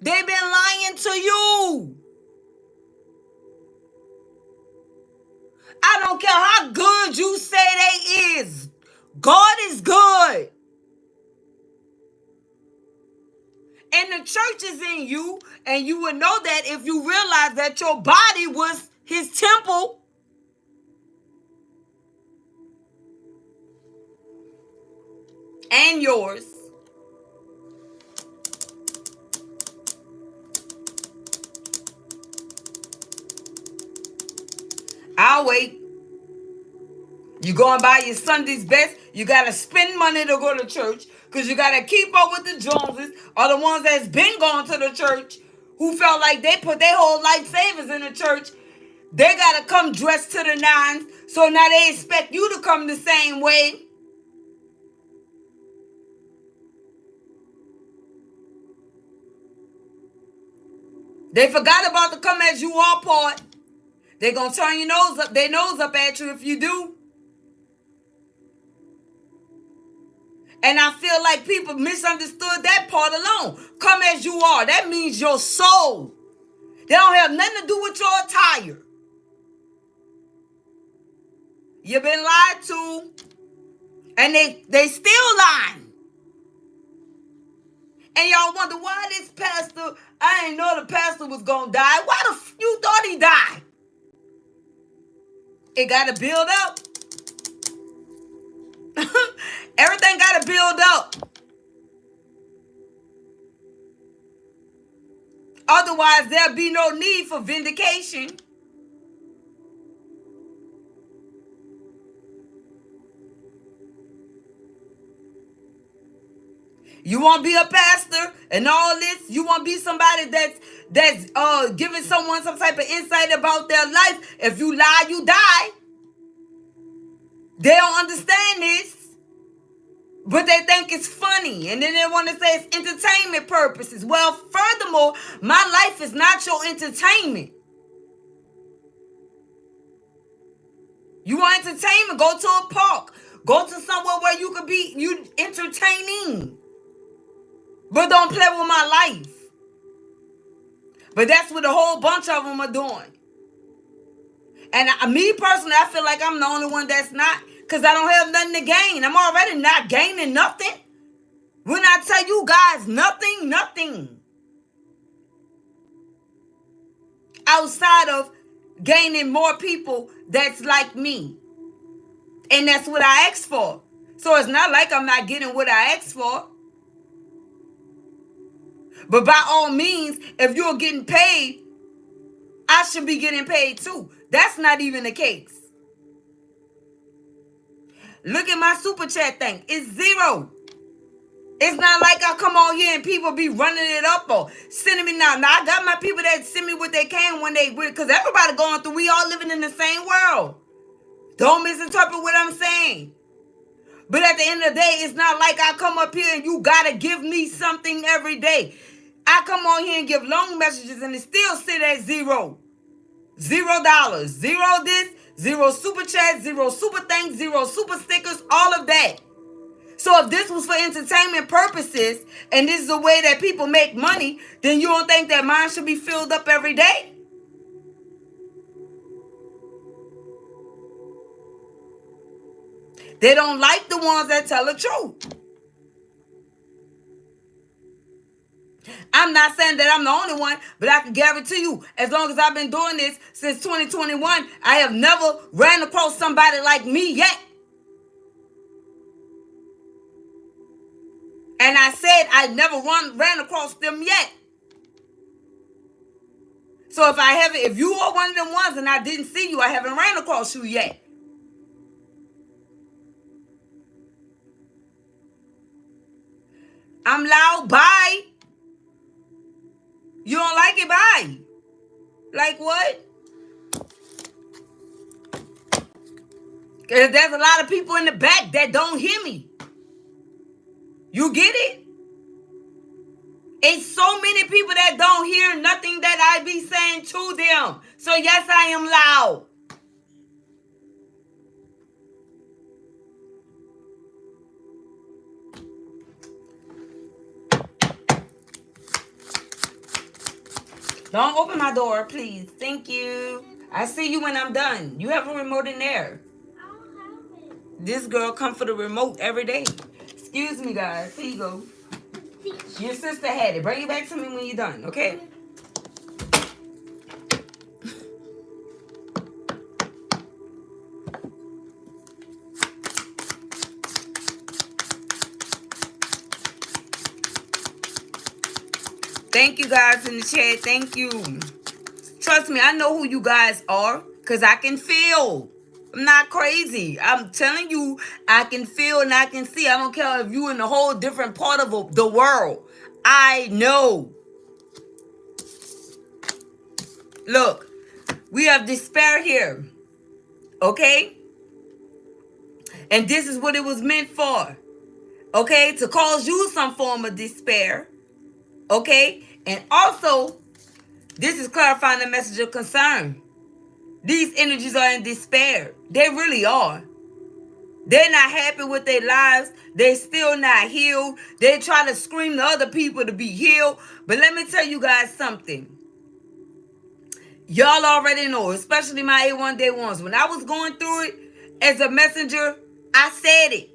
Speaker 1: They've been lying to you. I don't care how good you say they is. God is good. And the church is in you. And you would know that if you realize that your body was his temple. And yours. I'll wait. You going by your Sunday's best. You got to spend money to go to church. Because you got to keep up with the Joneses. Or the ones that's been going to the church. Who felt like they put their whole life savings in the church. They got to come dressed to the nines. So now they expect you to come the same way. They forgot about the come as you are part. They're going to turn their nose up at you if you do. And I feel like people misunderstood that part alone. Come as you are. That means your soul. They don't have nothing to do with your attire. You've been lied to. And they still lying. And y'all wonder why this pastor, I ain't know the pastor was going to die. Why you thought he died? It got to build up. Everything got to build up. Otherwise, there'll be no need for vindication. You want to be a pastor and all this? You want to be somebody that's giving someone some type of insight about their life? If you lie, you die. They don't understand this. But they think it's funny. And then they want to say it's entertainment purposes. Well, furthermore, my life is not your entertainment. You want entertainment? Go to a park. Go to somewhere where you could be entertaining. But don't play with my life. But that's what a whole bunch of them are doing. And me personally, I feel like I'm the only one that's not, because I don't have nothing to gain. I'm already not gaining nothing. When I tell you guys nothing outside of gaining more people that's like me. And that's what I asked for. So it's not like I'm not getting what I asked for. But by all means, if you're getting paid, I should be getting paid too. That's not even the case. Look at my super chat thing. It's 0. It's not like I come on here and people be running it up or sending me now. Now I got my people that send me what they can when they will, because everybody going through, we all living in the same world. Don't misinterpret what I'm saying. But at the end of the day, it's not like I come up here and you gotta give me something every day. I come on here and give long messages and it still sit at 0. $0. 0 this, 0 super chat, 0 super thanks, 0 super stickers, all of that. So if this was for entertainment purposes and this is the way that people make money, then you don't think that mine should be filled up every day? They don't like the ones that tell the truth. I'm not saying that I'm the only one, but I can guarantee you, as long as I've been doing this since 2021, I have never ran across somebody like me yet. And I said I never ran across them yet. So if you are one of them ones and I didn't see you, I haven't ran across you yet. I'm loud, bye. You don't like it, bye. Like what? Because there's a lot of people in the back that don't hear me. You get it? It's so many people that don't hear nothing that I be saying to them. So yes, I am loud. Don't open my door, please. Thank you. I see you when I'm done. You have a remote in there. I don't have it. This girl come for the remote every day. Excuse me, guys. Here you go. Your sister had it. Bring it back to me when you're done, okay? Thank you guys in the chat. Thank you. Trust me, I know who you guys are because I can feel. I'm not crazy. I'm telling you, I can feel and I can see. I don't care if you're in a whole different part of the world. I know. Look, we have despair here. Okay? And this is what it was meant for. Okay? To cause you some form of despair. Okay? And also, this is clarifying the message of concern. These energies are in despair. They really are. They're not happy with their lives. They're still not healed. They try to scream to other people to be healed. But let me tell you guys something. Y'all already know, especially my A1 Day ones. When I was going through it as a messenger, I said it.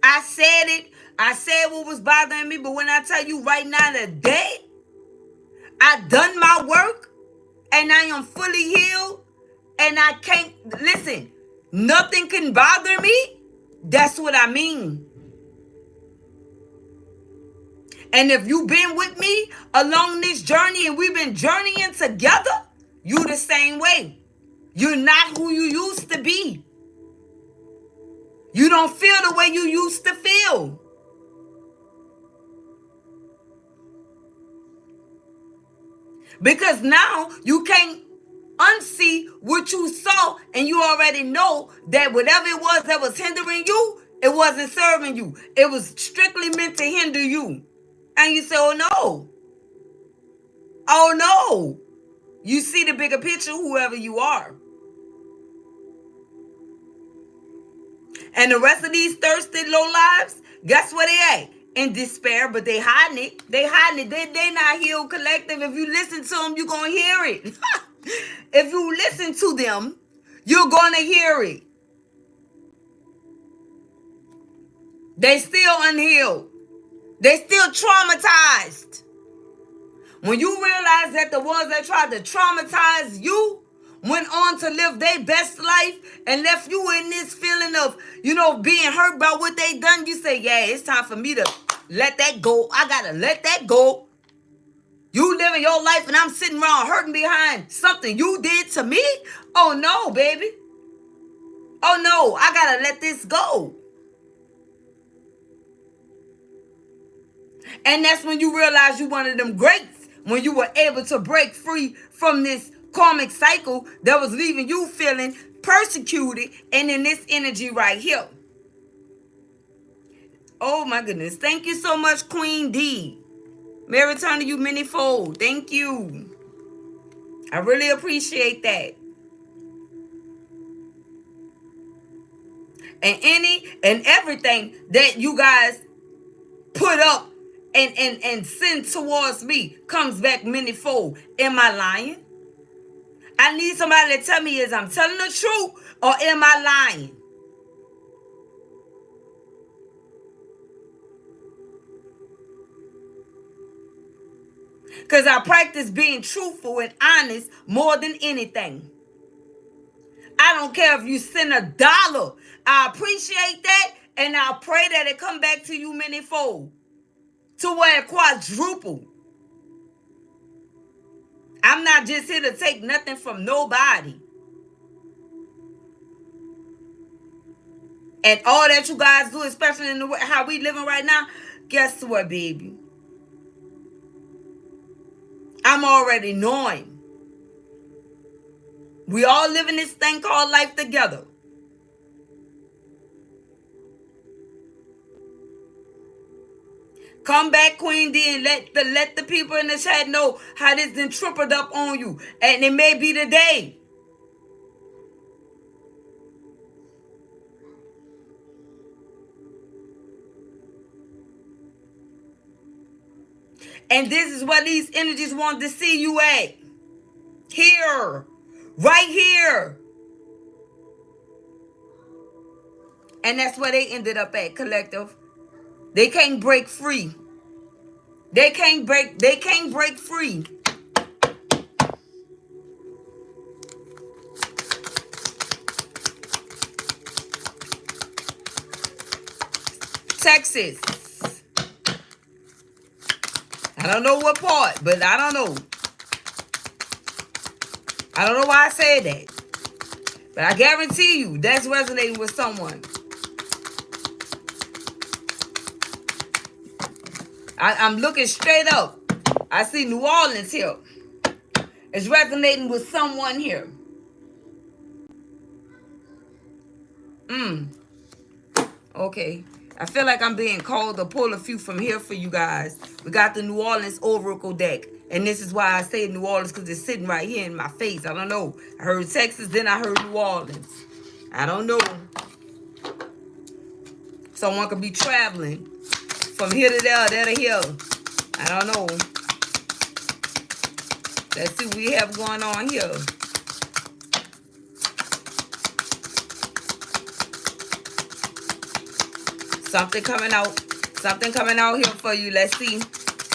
Speaker 1: I said it. I said what was bothering me. But when I tell you right now today, I done my work and I am fully healed and I can't, listen, nothing can bother me. That's what I mean. And if you've been with me along this journey and we've been journeying together, you the same way. You're not who you used to be. You don't feel the way you used to feel. Because now you can't unsee what you saw and you already know that whatever it was that was hindering you, it wasn't serving you. It was strictly meant to hinder you. And you say, oh no. Oh no. You see the bigger picture, whoever you are. And the rest of these thirsty low lives, guess where they at? In despair, but they hiding it. They hiding it. They not healed collective. If you listen to them, you're going to hear it. If you listen to them, you're going to hear it. They still unhealed. They still traumatized. When you realize that the ones that tried to traumatize you went on to live their best life and left you in this feeling of, being hurt by what they done, you say, yeah, it's time for me to let that go. I gotta let that go. You living your life and I'm sitting around hurting behind something you did to me? Oh no, baby. Oh no, I gotta let this go. And that's when you realize you one of them greats, when you were able to break free from this karmic cycle that was leaving you feeling persecuted and in this energy right here. Oh my goodness. Thank you so much, Queen D. May I return to you manyfold. Thank you. I really appreciate that. And any and everything that you guys put up and send towards me comes back manyfold. Am I lying? I need somebody to tell me, is I'm telling the truth or am I lying? Because I practice being truthful and honest more than anything. I don't care if you send $1. I appreciate that, and I pray that it come back to you manyfold, to where it quadruple. I'm not just here to take nothing from nobody. And all that you guys do, especially in how we living right now, guess what, baby? I'm already knowing. We all living this thing called life together. Come back, Queen D, and let the people in the chat know how this done tripled up on you. And it may be today. And this is what these energies want to see you at. Here. Right here. And that's where they ended up at, collective. They can't break free. They can't break free. Texas. I don't know what part, but I don't know. I don't know why I said that. But I guarantee you, that's resonating with someone. I'm looking straight up. I see New Orleans here. It's resonating with someone here. Okay. I feel like I'm being called to pull a few from here for you guys. We got the New Orleans Oracle deck. And this is why I say New Orleans, because it's sitting right here in my face. I don't know. I heard Texas, then I heard New Orleans. I don't know. Someone could be traveling from here to there to here. I don't know. Let's see what we have going on here. Something coming out. Something coming out here for you. Let's see.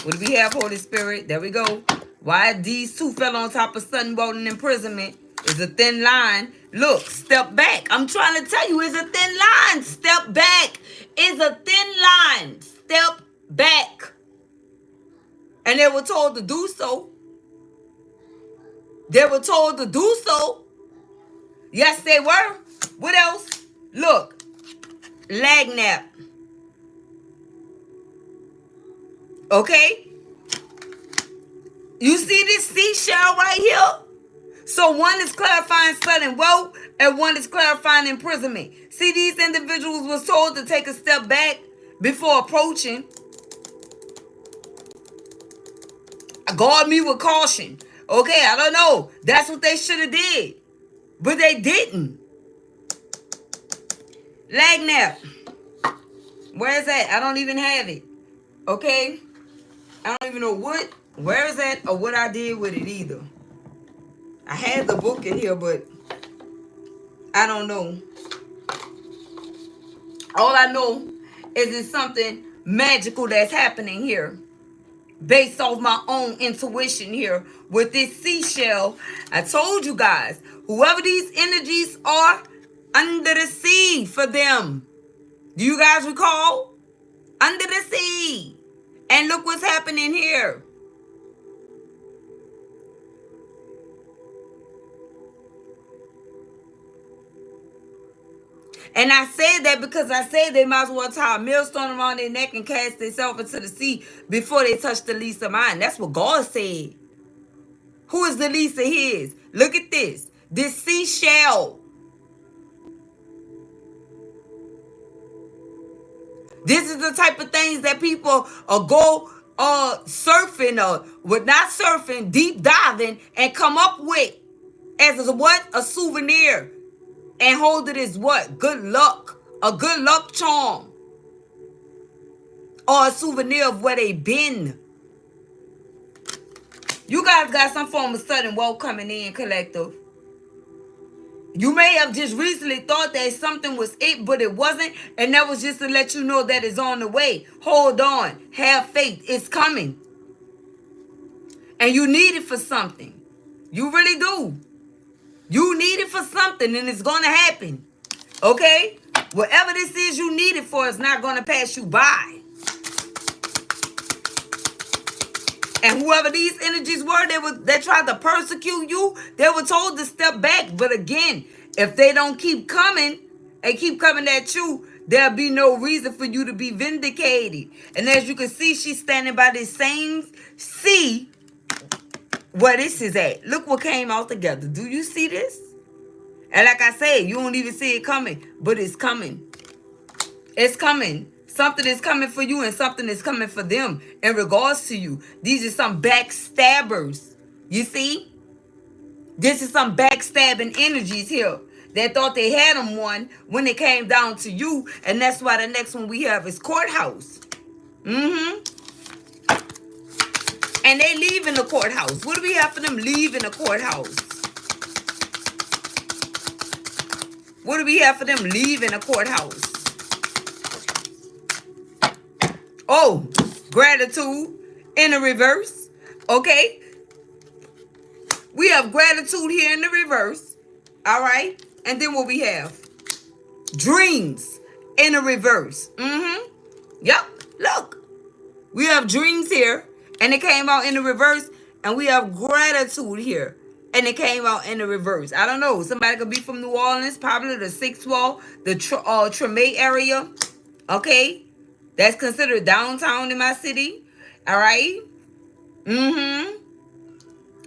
Speaker 1: What do we have, Holy Spirit? There we go. Why these two fell on top of sudden golden imprisonment is a thin line. Look, step back. I'm trying to tell you, it's a thin line. Step back. It's a thin line. Step back. And they were told to do so. They were told to do so. Yes, they were. What else? Look. Lag nap. Okay? You see this seashell right here? So one is clarifying sudden woe and one is clarifying imprisonment. See, these individuals was told to take a step back before approaching. Guard me with caution. Okay, I don't know. That's what they should have did. But they didn't. Lagnap. Where is that? I don't even have it. Okay? I don't even know where is that or what I did with it either. I had the book in here, but I don't know. All I know is it's something magical that's happening here based off my own intuition here with this seashell. I told you guys, whoever these energies are under the sea for them. Do you guys recall? Under the sea. And look what's happening here. And I said that because I said they might as well tie a millstone around their neck and cast themselves into the sea before they touch the least of mine. That's what God said. Who is the least of his? Look at this. This seashell. This is the type of things that people go surfing or with not surfing, deep diving, and come up with as a what? A souvenir. And hold it as what? Good luck. A good luck charm. Or a souvenir of where they been. You guys got some form of sudden wealth coming in, collective. You may have just recently thought that something was it, but it wasn't. And that was just to let you know that it's on the way. Hold on. Have faith. It's coming. And you need it for something. You really do. You need it for something and it's going to happen. Okay? Whatever this is you need it for is not going to pass you by. And whoever these energies were, they tried to persecute you, they were told to step back. But again, if they don't keep coming and keep coming at you, there'll be no reason for you to be vindicated. And as you can see, she's standing by this same sea where this is at. Look what came out together. Do you see this? And like I said, you don't even see it coming, but it's coming. It's coming. Something is coming for you and something is coming for them in regards to you. These are some backstabbers. You see? This is some backstabbing energies here. They thought they had them won when it came down to you. And that's why the next one we have is courthouse. And they leaving the courthouse. What do we have for them leaving the courthouse? What do we have for them leaving the courthouse? Oh, gratitude in the reverse. Okay. We have gratitude here in the reverse. All right. And then what we have? Dreams in the reverse. Yep. Look. We have dreams here. And it came out in the reverse. And we have gratitude here. And it came out in the reverse. I don't know. Somebody could be from New Orleans. Probably the 6th wall. The Treme area. Okay. That's considered downtown in my city. All right.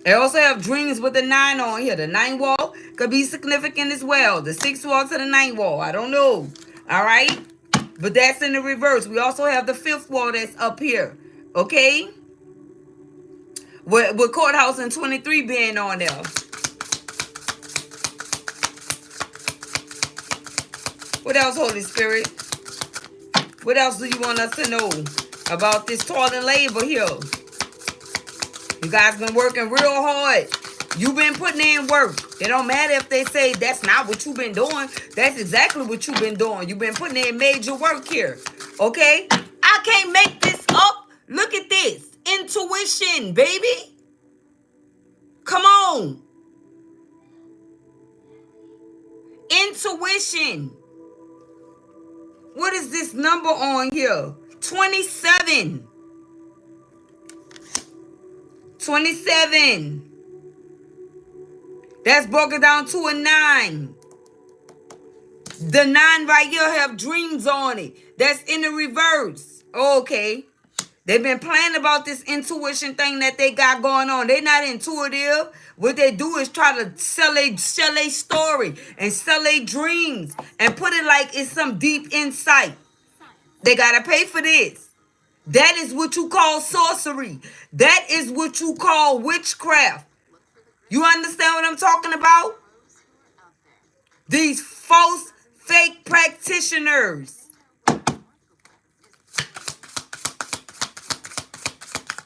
Speaker 1: They also have dreams with the 9 on here. The 9 wall could be significant as well. The 6th wall to the 9 wall. I don't know. All right. But that's in the reverse. We also have the 5th wall that's up here. Okay. With courthouse and 23 being on there. What else, Holy Spirit? What else do you want us to know about this toil and labor here? You guys been working real hard. You've been putting in work. It don't matter if they say that's not what you've been doing. That's exactly what you've been doing. You've been putting in major work here. Okay? I can't make this up. Look at this. Intuition, baby. Come on. Intuition. What is this number on here? 27. 27. That's broken down to a 9. The 9 right here have dreams on it. That's in the reverse. Okay. They've been playing about this intuition thing that they got going on. They're not intuitive. What they do is try to sell a story and sell their dreams and put it like it's some deep insight. They got to pay for this. That is what you call sorcery. That is what you call witchcraft. You understand what I'm talking about? These false, fake practitioners practitioners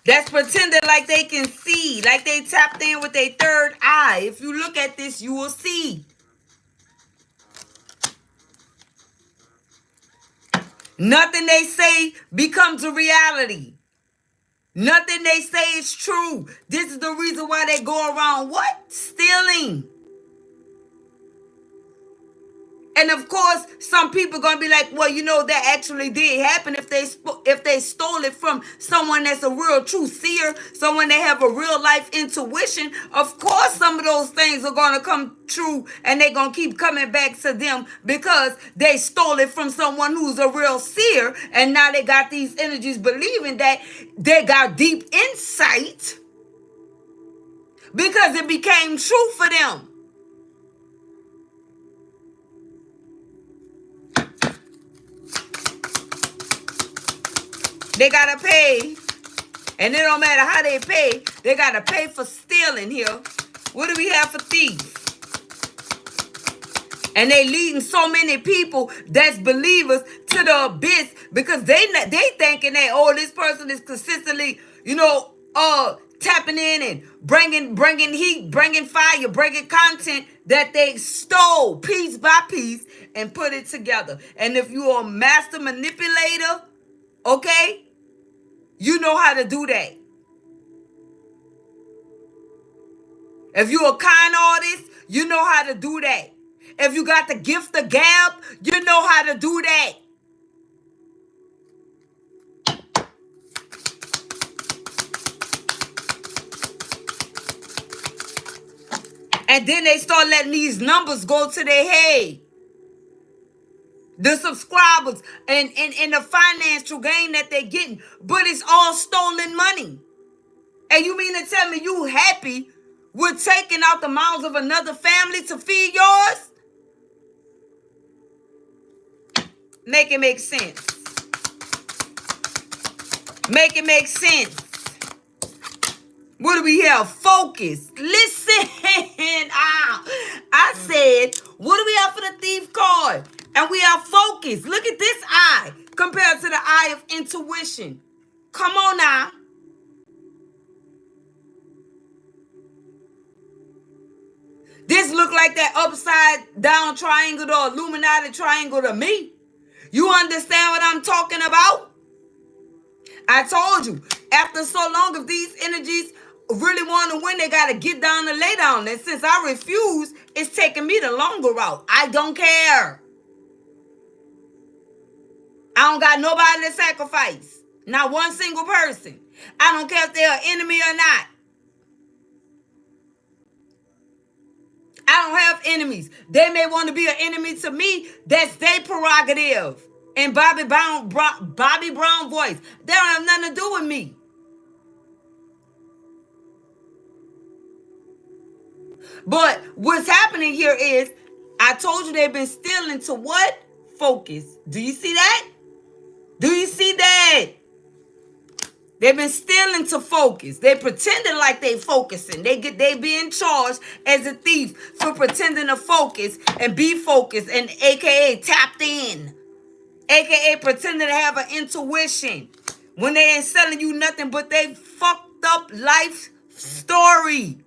Speaker 1: that's pretending like they can see, like they tapped in with their third eye. If you look at this, you will see. Nothing they say becomes a reality. Nothing they say is true. This is the reason why they go around what? Stealing. And of course, some people are gonna be like, well, you know, that actually did happen if they stole it from someone that's a real true seer, someone that have a real life intuition. Of course, some of those things are gonna come true, and they're gonna keep coming back to them because they stole it from someone who's a real seer, and now they got these energies believing that they got deep insight because it became true for them. They gotta pay, and it don't matter how they pay. They gotta pay for stealing here. What do we have for thieves? And they leading so many people that's believers to the abyss because they thinking that, oh, this person is consistently, tapping in and bringing heat, bringing fire, bringing content that they stole piece by piece and put it together. And if you're a master manipulator, okay, you know how to do that. If you're a kind artist, you know how to do that. If you got the gift of gab, you know how to do that. And then they start letting these numbers go to their head. The subscribers and the financial gain that they're getting. But it's all stolen money. And you mean to tell me you happy with taking out the mouths of another family to feed yours? Make it make sense. Make it make sense. What do we have? Focus. Listen. I said, what do we have for the thief card? And we have focus. Look at this eye compared to the eye of intuition. Come on now. This look like that upside down triangle or Illuminati triangle to me. You understand what I'm talking about? I told you, after so long, if these energies really want to win, they got to get down and lay down. And since I refuse, it's taking me the longer route. I don't care. I don't got nobody to sacrifice. Not one single person. I don't care if they're an enemy or not. I don't have enemies. They may want to be an enemy to me. That's their prerogative. And Bobby Brown voice. They don't have nothing to do with me. But what's happening here is, I told you they've been stealing to what? Focus. Do you see that? Do you see that? They've been stealing to focus. They pretending like they focusing. They being charged as a thief for pretending to focus and be focused, and aka tapped in, aka pretending to have an intuition when they ain't selling you nothing but they fucked up life story.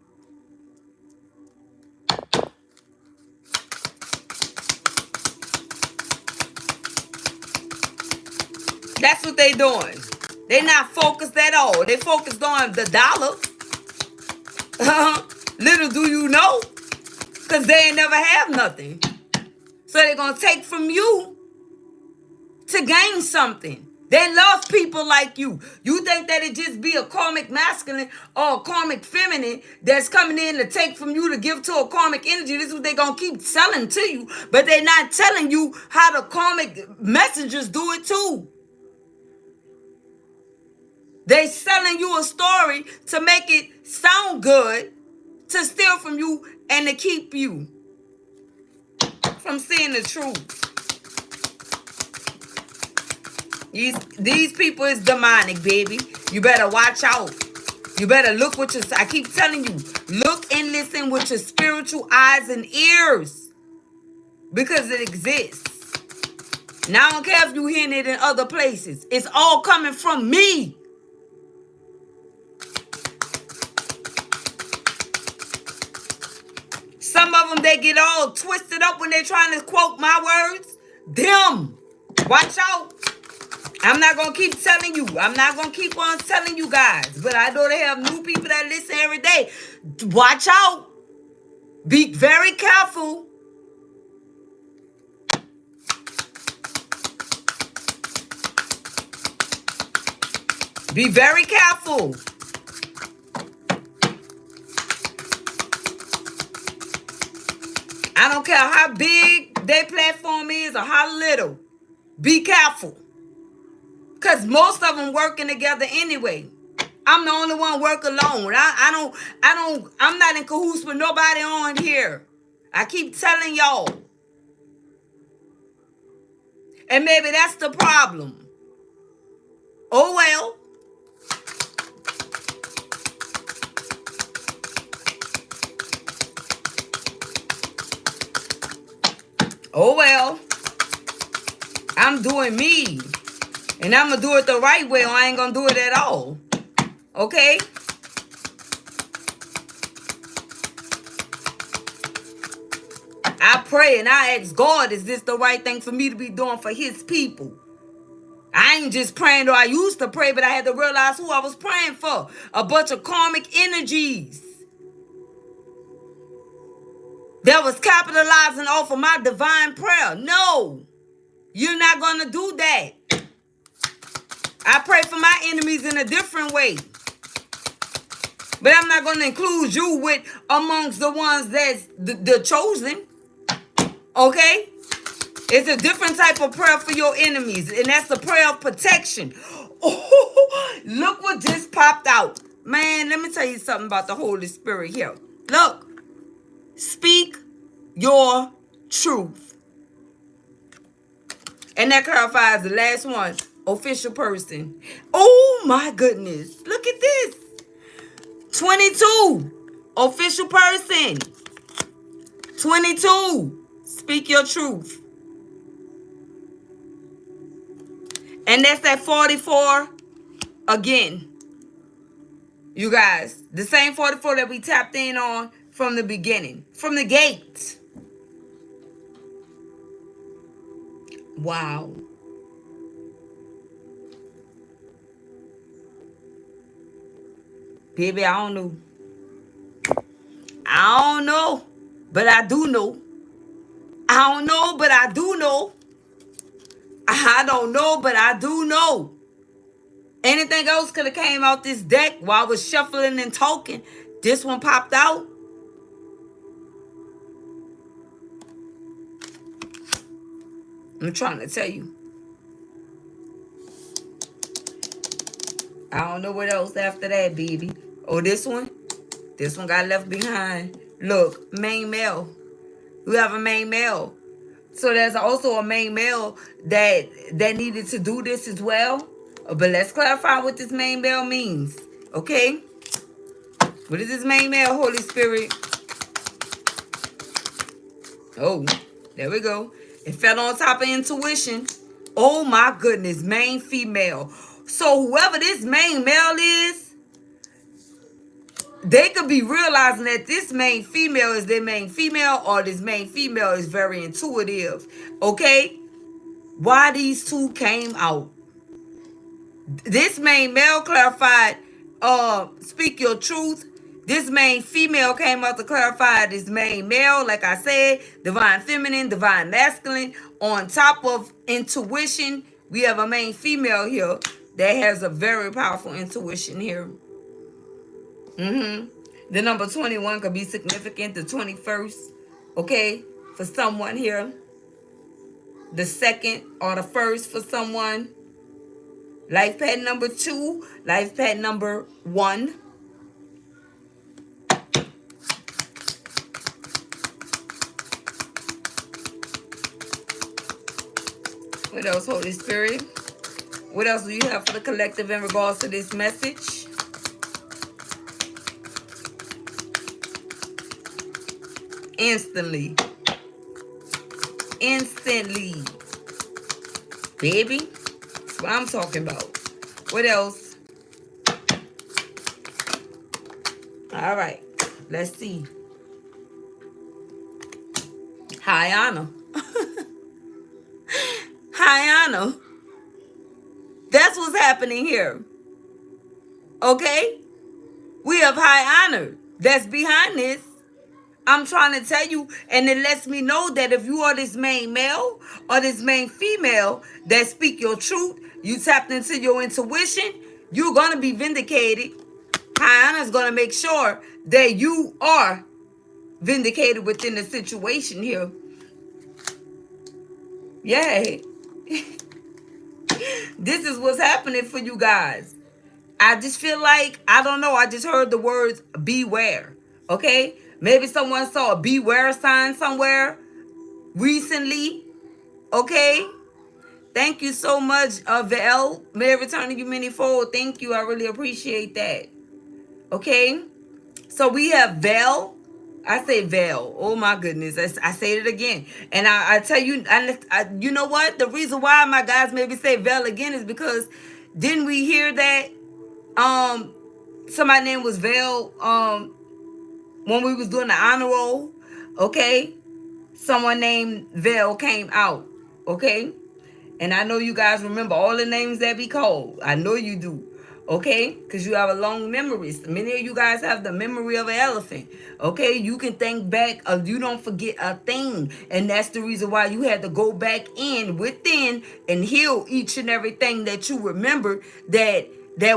Speaker 1: That's what they doing. They not focused at all. They focused on the dollar. Little do you know, because they ain't never have nothing. So they're going to take from you to gain something. They love people like you. You think that it just be a karmic masculine or a karmic feminine that's coming in to take from you to give to a karmic energy. This is what they're going to keep selling to you. But they're not telling you how the karmic messengers do it too. They selling you a story to make it sound good, to steal from you and to keep you from seeing the truth. These people is demonic, baby. You better watch out. You better look with your, I keep telling you, look and listen with your spiritual eyes and ears, because it exists. Now I don't care if you hearing it in other places. It's all coming from me. Some of them, they get all twisted up when they're trying to quote my words. Them. Watch out. I'm not going to keep telling you. I'm not going to keep on telling you guys. But I know they have new people that listen every day. Watch out. Be very careful. Be very careful. I don't care how big their platform is or how little. Be careful. Because most of them working together anyway. I'm the only one work alone. I'm not in cahoots with nobody on here. I keep telling y'all. And maybe that's the problem. Oh well. Oh well. I'm doing me. And I'm going to do it the right way or I ain't going to do it at all. Okay? I pray and I ask God, is this the right thing for me to be doing for his people? I ain't just praying, though I used to pray, but I had to realize who I was praying for. A bunch of karmic energies that was capitalizing off of my divine prayer. No, you're not going to do that. I pray for my enemies in a different way. But I'm not going to include you with amongst the ones that's the chosen. Okay? It's a different type of prayer for your enemies. And that's the prayer of protection. Oh, look what just popped out. Man, let me tell you something about the Holy Spirit here. Look. Speak your truth. And that clarifies the last one. Official person. Oh my goodness. Look at this. 22. Official person. 22. Speak your truth. And that's that 44 again. You guys. The same 44 that we tapped in on from the beginning. From the gate. Wow. Baby, I don't know. I don't know. But I do know. I don't know, but I do know. I don't know, but I do know. Anything else could have came out this deck while I was shuffling and talking. This one popped out. I'm trying to tell you. I don't know what else after that, baby. Oh, this one? This one got left behind. Look, main male. We have a main male. So there's also a main male that needed to do this as well. But let's clarify what this main male means. Okay? What is this main male, Holy Spirit? Oh, there we go. It fell on top of intuition. Oh my goodness, main female. So whoever this main male is, they could be realizing that this main female is their main female, or this main female is very intuitive. Okay? Why these two came out. This main male clarified, speak your truth. This main female came out to clarify this main male, like I said, divine feminine, divine masculine. On top of intuition, we have a main female here that has a very powerful intuition here. The number 21 could be significant. The 21st, okay, for someone here. The second or the first for someone. Life pad number 2, life pad number 1. What else, Holy Spirit? What else do you have for the collective in regards to this message? Instantly. Instantly. baby. That's what I'm talking about. What else? All right. Let's see. High honor. High honor. That's what's happening here. Okay? We have high honor that's behind this. I'm trying to tell you, and it lets me know that if you are this main male or this main female that speak your truth, you tapped into your intuition, you're going to be vindicated. High honor is going to make sure that you are vindicated within the situation here. Yay. This is what's happening for you guys. I just feel like, I don't know, I just heard the words beware. Okay? Maybe someone saw a beware sign somewhere recently. Okay? Thank you so much, Val. May I return to you many-fold. Thank you. I really appreciate that. Okay? So we have Val. I say Val. Oh my goodness. I say it again. And I tell you, you know what? The reason why my guys maybe say Val again is because didn't we hear that somebody name was Val when we was doing the honor roll? Okay? Someone named Val came out. Okay? And I know you guys remember all the names that we called. I know you do. Okay? Because you have a long memory. Many of you guys have the memory of an elephant. Okay? You can think back. You don't forget a thing. And that's the reason why you had to go back in within and heal each and everything that you remember that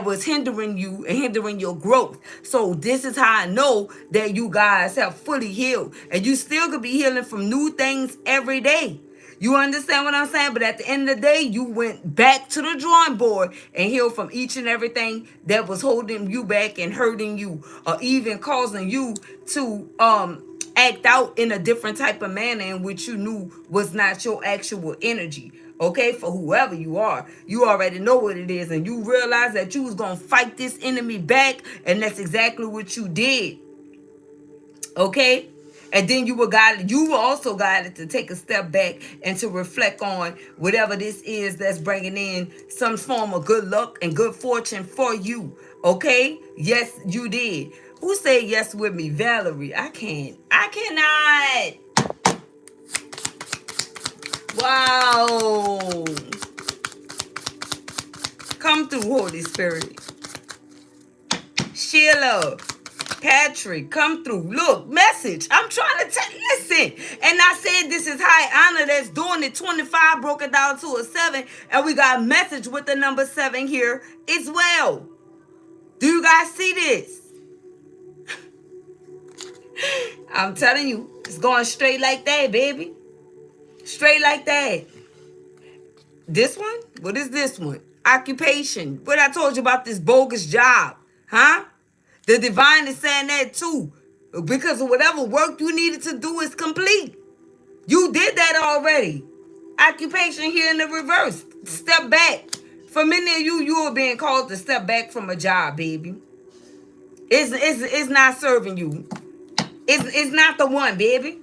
Speaker 1: was hindering you and hindering your growth. So this is how I know that you guys have fully healed. And you still could be healing from new things every day. You understand what I'm saying? But at the end of the day, you went back to the drawing board and healed from each and everything that was holding you back and hurting you, or even causing you to act out in a different type of manner in which you knew was not your actual energy. Okay, for whoever you are, you already know what it is, and you realize that you was gonna fight this enemy back, and that's exactly what you did. Okay. And then you were also guided to take a step back and to reflect on whatever this is that's bringing in some form of good luck and good fortune for you. Okay? Yes, you did. Who said yes with me? Valerie. I cannot. Wow. Come through, Holy Spirit. Sheila. Patrick, come through. Look, message. I'm trying to listen. And I said this is high honor that's doing it. 25 broke it down to a 7. And we got message with the number 7 here as well. Do you guys see this? I'm telling you, it's going straight like that, baby. Straight like that. This one? What is this one? Occupation. What I told you about this bogus job. Huh? The divine is saying that too. Because of whatever work you needed to do is complete. You did that already. Occupation here in the reverse. Step back. For many of you, you are being called to step back from a job, baby. It's not serving you. It's not the one, baby.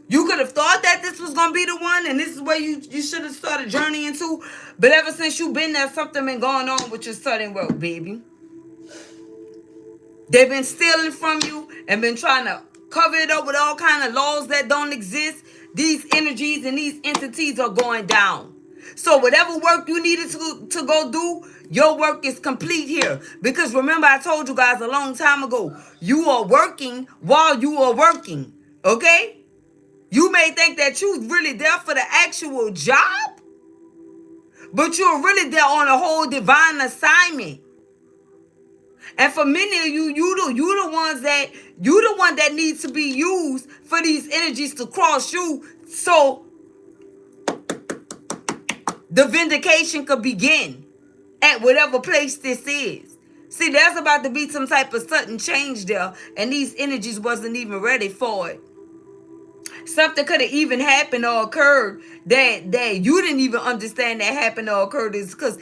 Speaker 1: You could have thought that this was going to be the one, and this is where you should have started journeying to. But ever since you've been there, something been going on with your sudden work, baby. They've been stealing from you and been trying to cover it up with all kind of laws that don't exist. These energies and these entities are going down. So whatever work you needed to go do, your work is complete here. Because remember, I told you guys a long time ago, you are working while you are working. Okay? You may think that you're really there for the actual job, but you're really there on a whole divine assignment. And for many of you, you the one that needs to be used for these energies to cross you, so the vindication could begin at whatever place this is. See, there's about to be some type of sudden change there, and these energies wasn't even ready for it. Something could have even happened or occurred that you didn't even understand that happened or occurred is because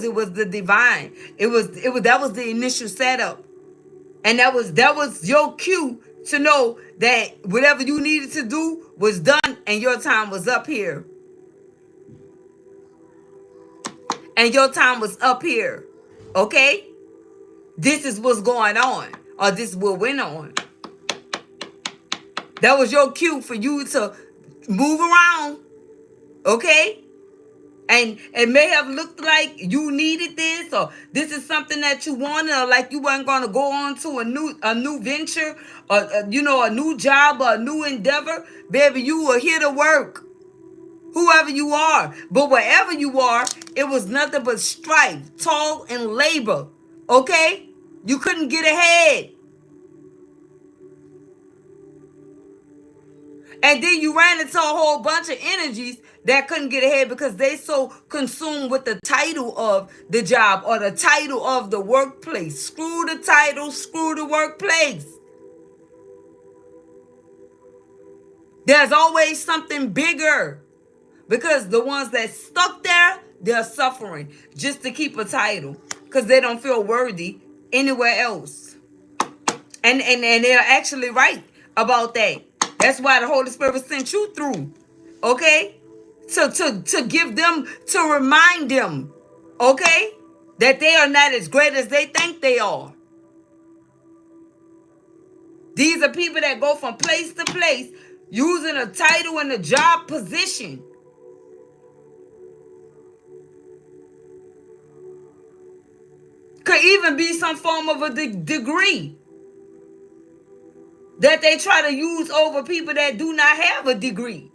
Speaker 1: it was the divine. That was the initial setup. And that was your cue to know that whatever you needed to do was done and your time was up here. and your time was up here. Okay? This is what's going on, or this is what went on. That was your cue for you to move around. Okay? And it may have looked like you needed this, or this is something that you wanted, or like you weren't going to go on to a new venture, or a new job, or a new endeavor. Baby, you were here to work, whoever you are. But wherever you are, it was nothing but strife, toil, and labor. Okay? You couldn't get ahead. And then you ran into a whole bunch of energies that couldn't get ahead because they so consumed with the title of the job or the title of the workplace. Screw the title, screw the workplace. There's always something bigger, because the ones that stuck there, they're suffering just to keep a title because they don't feel worthy anywhere else. And they're actually right about that. That's why the Holy Spirit sent you through. Okay? To give them, to remind them, okay, that they are not as great as they think they are. These are people that go from place to place using a title and a job position. Could even be some form of a degree that they try to use over people that do not have a degree.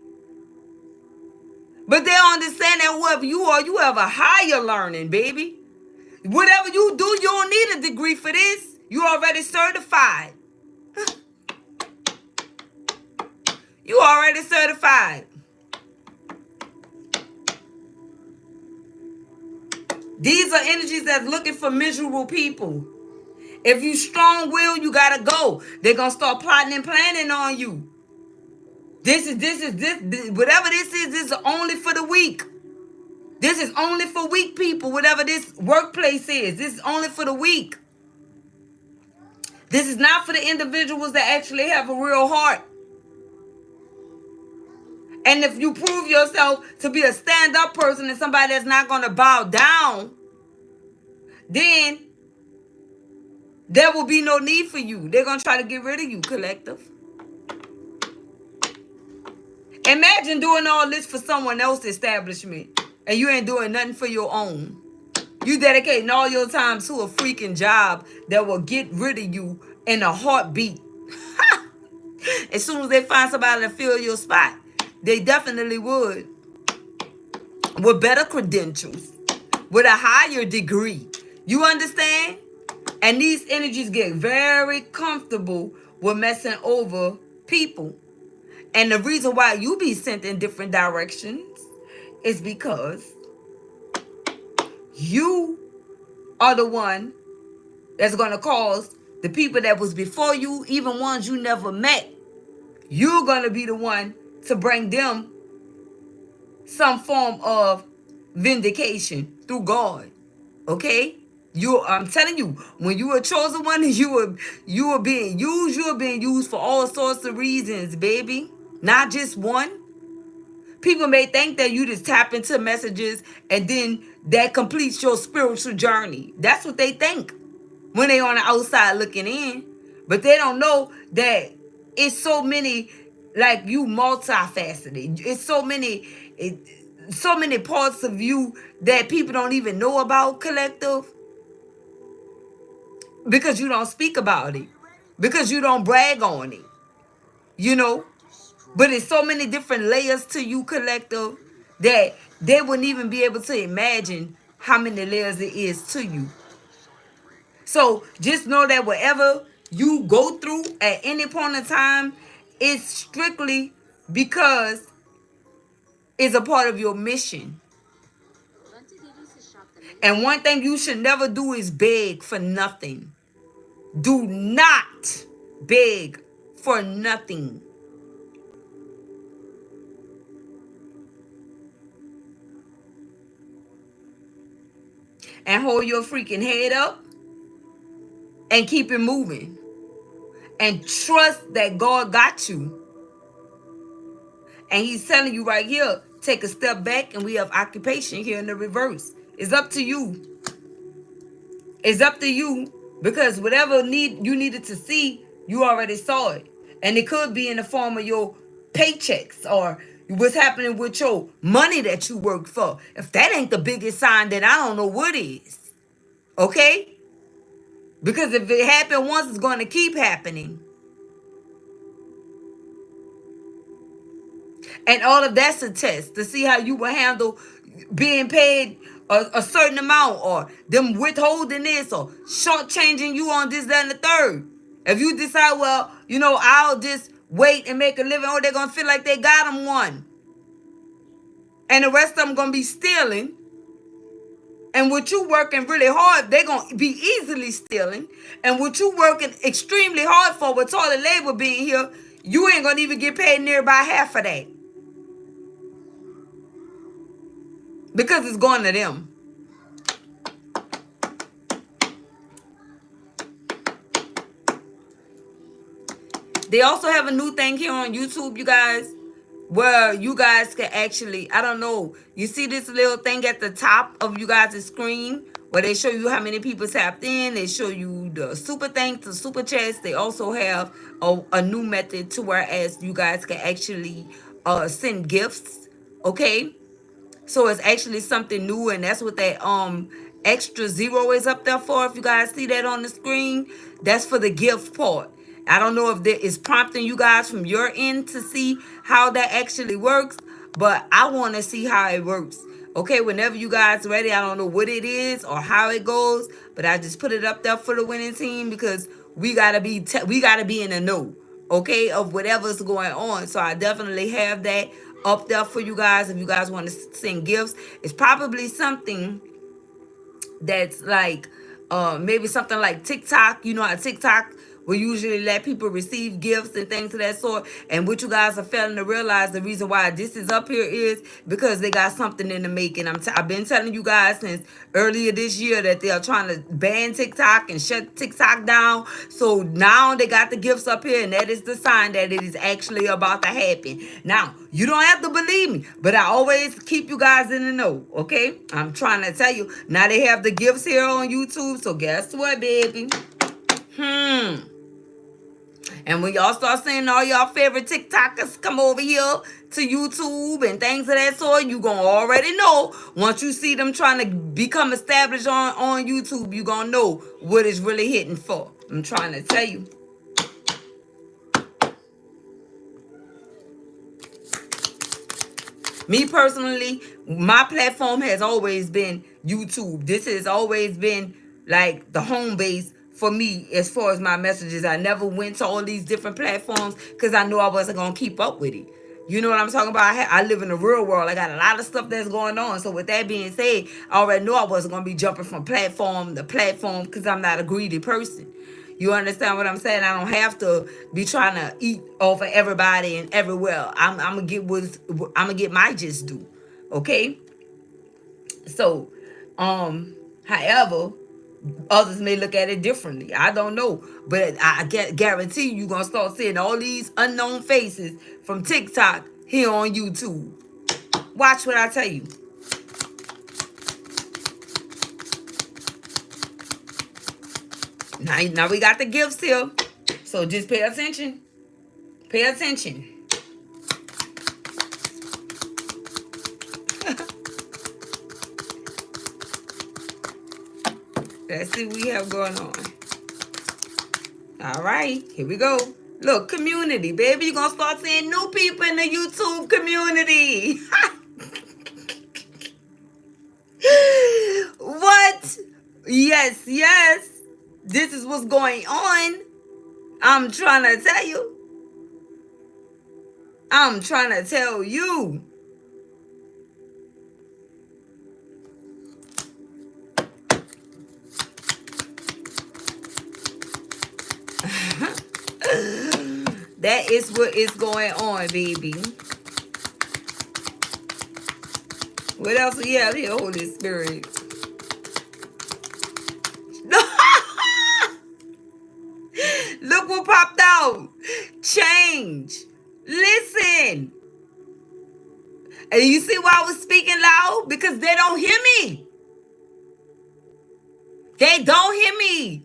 Speaker 1: But they understand that whoever you are, you have a higher learning, baby. Whatever you do, you don't need a degree for this. You already certified. You already certified. These are energies that's looking for miserable people. If you strong-willed, you gotta go. They're gonna start plotting and planning on you. This whatever this is only for the weak. This is only for weak people, whatever this workplace is. This is only for the weak. This is not for the individuals that actually have a real heart. And if you prove yourself to be a stand-up person and somebody that's not going to bow down, then there will be no need for you. They're going to try to get rid of you, collective. Imagine doing all this for someone else's establishment and you ain't doing nothing for your own. You dedicating all your time to a freaking job that will get rid of you in a heartbeat. As soon as they find somebody to fill your spot, they definitely would. With better credentials, with a higher degree. You understand? And these energies get very comfortable with messing over people. And the reason why you be sent in different directions is because you are the one that's going to cause the people that was before you, even ones you never met, you're going to be the one to bring them some form of vindication through God. Okay? I'm telling you, when you were chosen one, you were being used. You were being used for all sorts of reasons, baby. Not just one. People may think that you just tap into messages and then that completes your spiritual journey. That's what they think when they on the outside looking in. But they don't know that it's so many, like, you multifaceted. It's so many parts of you that people don't even know about, collective. Because you don't speak about it. Because you don't brag on it. You know? But it's so many different layers to you, collective, that they wouldn't even be able to imagine how many layers it is to you. So just know that whatever you go through at any point in time, it's strictly because it's a part of your mission. And one thing you should never do is beg for nothing. Do not beg for nothing. And hold your freaking head up and keep it moving. And trust that God got you. And he's telling you right here, take a step back, and we have occupation here in the reverse. It's up to you. It's up to you, because whatever you needed to see, you already saw it. And it could be in the form of your paychecks or what's happening with your money that you work for. If that ain't the biggest sign, then I don't know what is. Okay? Because if it happened once, it's going to keep happening. And all of that's a test to see how you will handle being paid a certain amount, or them withholding this, or shortchanging you on this, that, and the third. If you decide, well, I'll just wait and make a living, or they're going to feel like they got them one. And the rest of them going to be stealing. And what you working really hard, they're going to be easily stealing. And what you working extremely hard for, with toilet labor being here, you ain't going to even get paid nearby half of that. Because it's going to them. They also have a new thing here on YouTube, you guys, where you guys can actually, I don't know, you see this little thing at the top of you guys' screen where they show you how many people tapped in. They show you the super thanks, the super chats. They also have a new method to whereas you guys can actually send gifts, okay? So it's actually something new, and that's what that extra zero is up there for. If you guys see that on the screen, that's for the gift part. I don't know if that is prompting you guys from your end to see how that actually works, but I want to see how it works. Okay, whenever you guys ready, I don't know what it is or how it goes, but I just put it up there for the winning team because we gotta be in the know, okay, of whatever's going on. So I definitely have that up there for you guys. If you guys want to send gifts, it's probably something that's like maybe something like TikTok. You know how TikTok will usually let people receive gifts and things of that sort. And what you guys are failing to realize, the reason why this is up here is because they got something in the making. I've been telling you guys since earlier this year that they are trying to ban TikTok and shut TikTok down. So now they got the gifts up here, and that is the sign that it is actually about to happen. Now, you don't have to believe me, but I always keep you guys in the know, okay? I'm trying to tell you. Now they have the gifts here on YouTube, so guess what, baby? And when y'all start seeing all y'all favorite TikTokers come over here to YouTube and things of that sort, you gonna already know. Once you see them trying to become established on YouTube, you gonna know what it's really hitting for. I'm trying to tell you. Me personally, my platform has always been YouTube. This has always been like the home base for me as far as my messages. I never went to all these different platforms because I knew I wasn't going to keep up with it. You know what I'm talking about? I live in the real world. I got a lot of stuff that's going on. So with that being said, I already knew I wasn't going to be jumping from platform to platform because I'm not a greedy person. You understand what I'm saying? I don't have to be trying to eat off of everybody and everywhere. I'm gonna get my just due. Okay? So, however, others may look at it differently. I don't know. But I guarantee you're gonna start seeing all these unknown faces from TikTok here on YouTube. Watch what I tell you. Now we got the gifts here. So just pay attention. Pay attention. Let's see what we have going on. All right, here we go. Look, community, baby. You're going to start seeing new people in the YouTube community. What? Yes, yes. This is what's going on. I'm trying to tell you. I'm trying to tell you. That is what is going on, baby. What else we have here, Holy Spirit? Look what popped out. Change. Listen. And you see why I was speaking loud? Because they don't hear me. They don't hear me.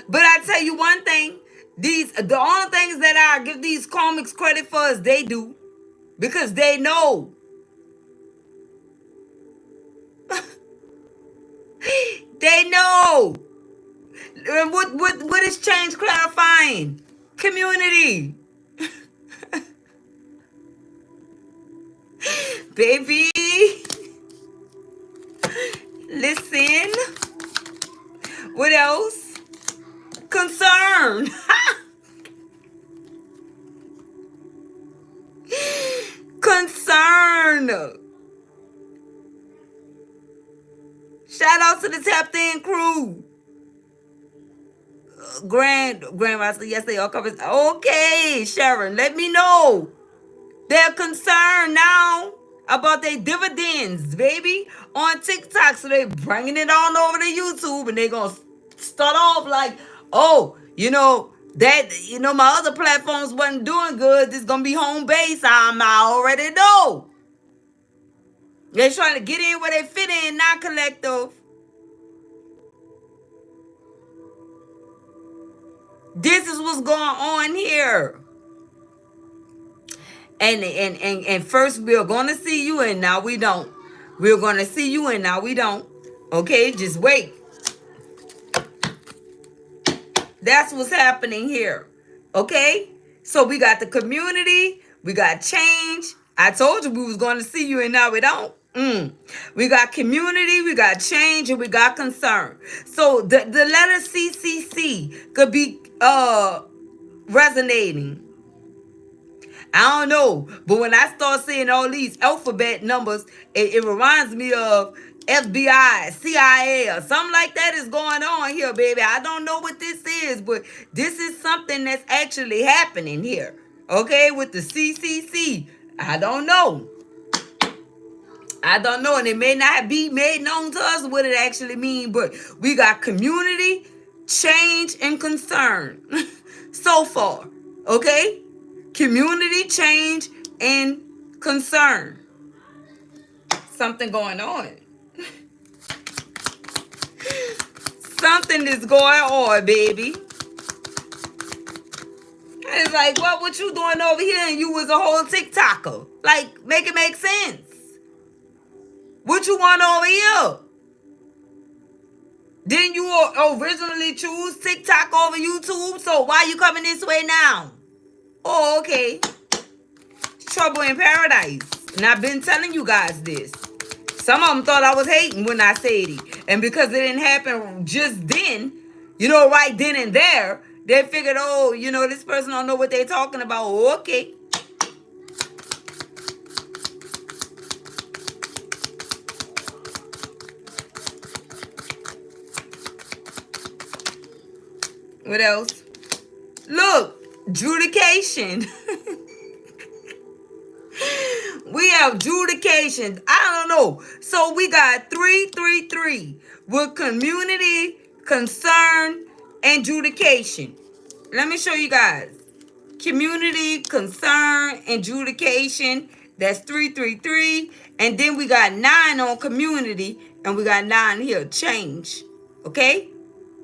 Speaker 1: But I tell you one thing, the only things that I give these karmics credit for is they do. Because they know. They know. And what is change clarifying? Community. Baby. Listen. What else? Concern. Concern. Shout out to the tapped in crew. Grandmaster, yes, they all covered. Okay, Sharon, let me know. They're concerned now about their dividends, baby, on TikTok. So they bringing it on over to YouTube, and they gonna start off like, oh, my other platforms wasn't doing good. This is gonna be home base. I already know. They're trying to get in where they fit in, not collective. This is what's going on here. And first we're gonna see you, and now we don't. We're gonna see you, and now we don't. Okay, just wait. That's what's happening here. Okay, so we got the community, we got change. I told you we was gonna see you, and now we don't. We got community, we got change, and we got concern. So the letter CCC could be resonating. I don't know, but when I start seeing all these alphabet numbers, it reminds me of FBI, CIA, or something like that is going on here, baby. I don't know what this is, but this is something that's actually happening here. Okay, with the CCC. I don't know. And it may not be made known to us what it actually means, but we got community, change, and concern so far. Okay? Community, change, and concern. Something going on. Something is going on, baby. It's like, what you doing over here and you was a whole TikToker? Like, make it make sense. What you want over here? Didn't you originally choose TikTok over YouTube? So why you coming this way now? Oh, okay. Trouble in paradise. And I've been telling you guys this. Some of them thought I was hating when I said it. And because it didn't happen just then, right then and there, they figured, this person don't know what they're talking about. Okay. What else? Look, adjudication. We have adjudication. I don't know. So we got 333 with community, concern, and adjudication. Let me show you guys. Community, concern, and adjudication. That's 333. And then we got 9 on community, and we got 9 here. Change. Okay?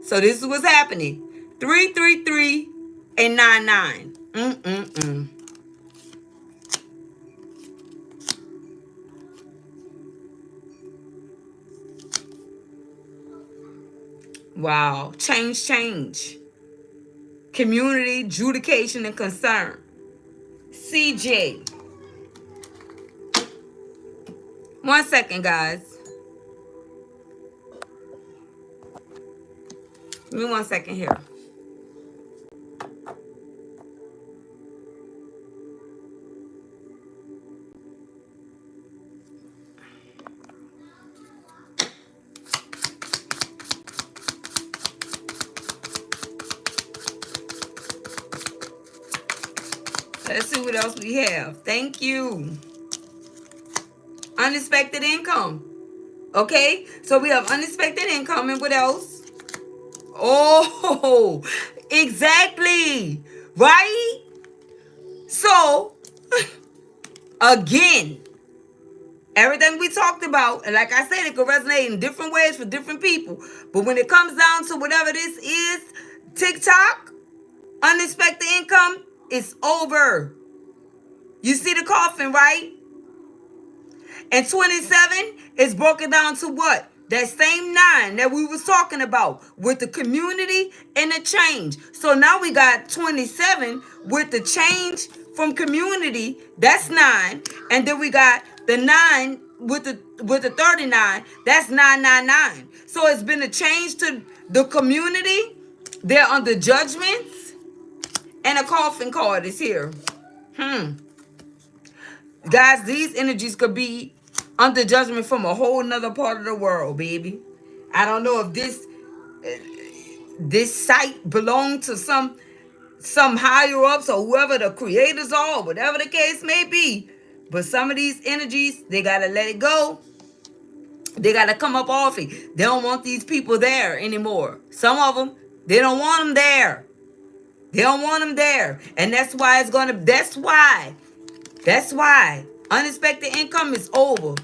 Speaker 1: So this is what's happening. 333 and 99. Wow. Change. Community, adjudication, and concern. CJ. 1 second, guys. Give me 1 second here. Let's see what else we have. Thank you. Unexpected income. Okay, so we have unexpected income, and what else? Oh, exactly. Right? So, again, Everything we talked about, and like I said, it could resonate in different ways for different people. But when it comes down to whatever this is, TikTok, unexpected income, it's over. You see the coffin, right? And 27 is broken down to what? That same 9 that we was talking about with the community and the change. So now we got 27 with the change from community. That's 9. And then we got the 9 with the 39. That's 999. So it's been a change to the community. They're under judgments. And a coffin card is here. Guys, these energies could be under judgment from a whole nother part of the world, baby. I don't know if this site belonged to some higher ups or whoever the creators are, whatever the case may be. But some of these energies, they gotta let it go. They gotta come up off it. They don't want these people there anymore. Some of them, they don't want them there. They don't want them there. And that's why That's why unexpected income is over.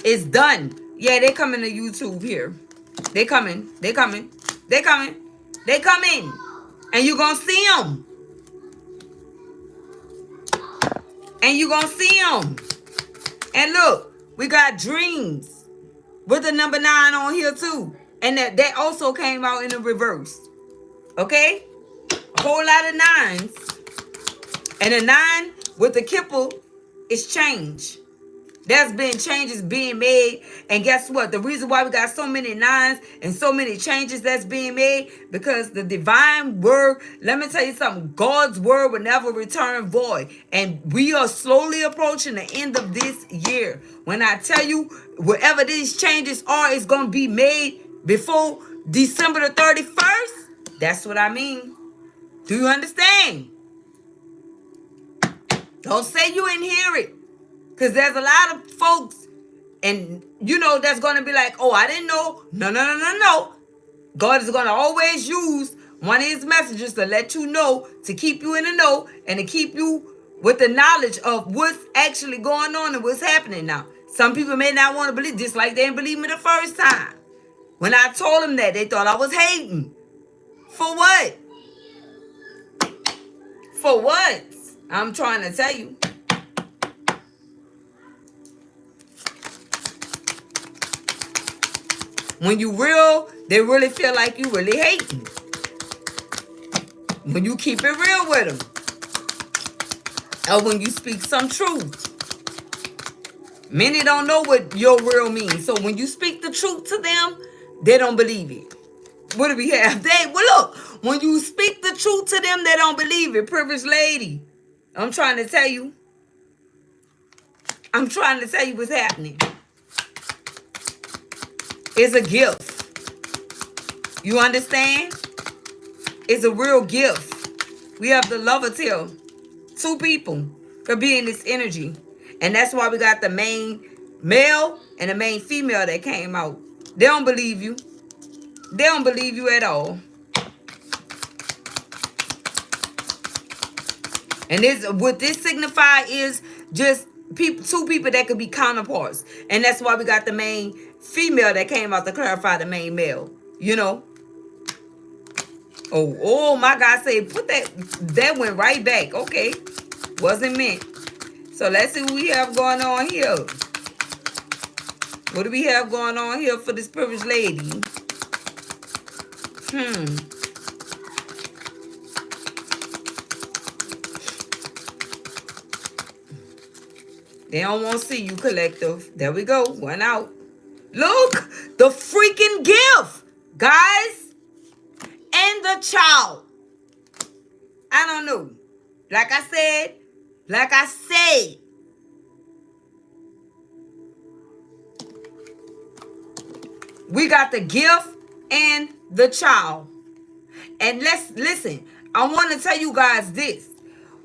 Speaker 1: It's done. Yeah, they coming to YouTube here. They coming. They coming. They coming. They coming. And you gonna see them. And you gonna see them. And look, we got dreams with the number 9 on here too. And that also came out in the reverse. Okay? A whole lot of 9s. And a 9 with the kipple is change. There's been changes being made. And guess what? The reason why we got so many 9s and so many changes that's being made, because the divine word, let me tell you something, God's word will never return void. And we are slowly approaching the end of this year. When I tell you, wherever these changes are, it's going to be made before December the 31st. That's what I mean. Do you understand? Don't say you didn't hear it. Because there's a lot of folks, and that's going to be like, oh, I didn't know. No. God is going to always use one of his messages to let you know, to keep you in the know, and to keep you with the knowledge of what's actually going on and what's happening now. Some people may not want to believe, just like they didn't believe me the first time. When I told them that, they thought I was hating. For what? For what? I'm trying to tell you. When you real, they really feel like you really hating. When you keep it real with them. Or when you speak some truth. Many don't know what your real means. So when you speak the truth to them, they don't believe it. What do we have? Look, when you speak the truth to them, they don't believe it. Privileged lady. I'm trying to tell you. I'm trying to tell you what's happening. It's a gift. You understand? It's a real gift. We have the lover till. 2 people could be in this energy. And that's why we got the main male and the main female that came out. They don't believe you. They don't believe you at all. And what this signify is just 2 people that could be counterparts. And that's why we got the main female that came out to clarify the main male. Oh my God, say put that went right back. Okay. Wasn't meant. So let's see what we have going on here. What do we have going on here for this privileged lady? They don't want to see you, collective. There we go. One out. Look, the freaking gift, guys. And the child. I don't know. Like I said, we got the gift and the child. And listen, I want to tell you guys this.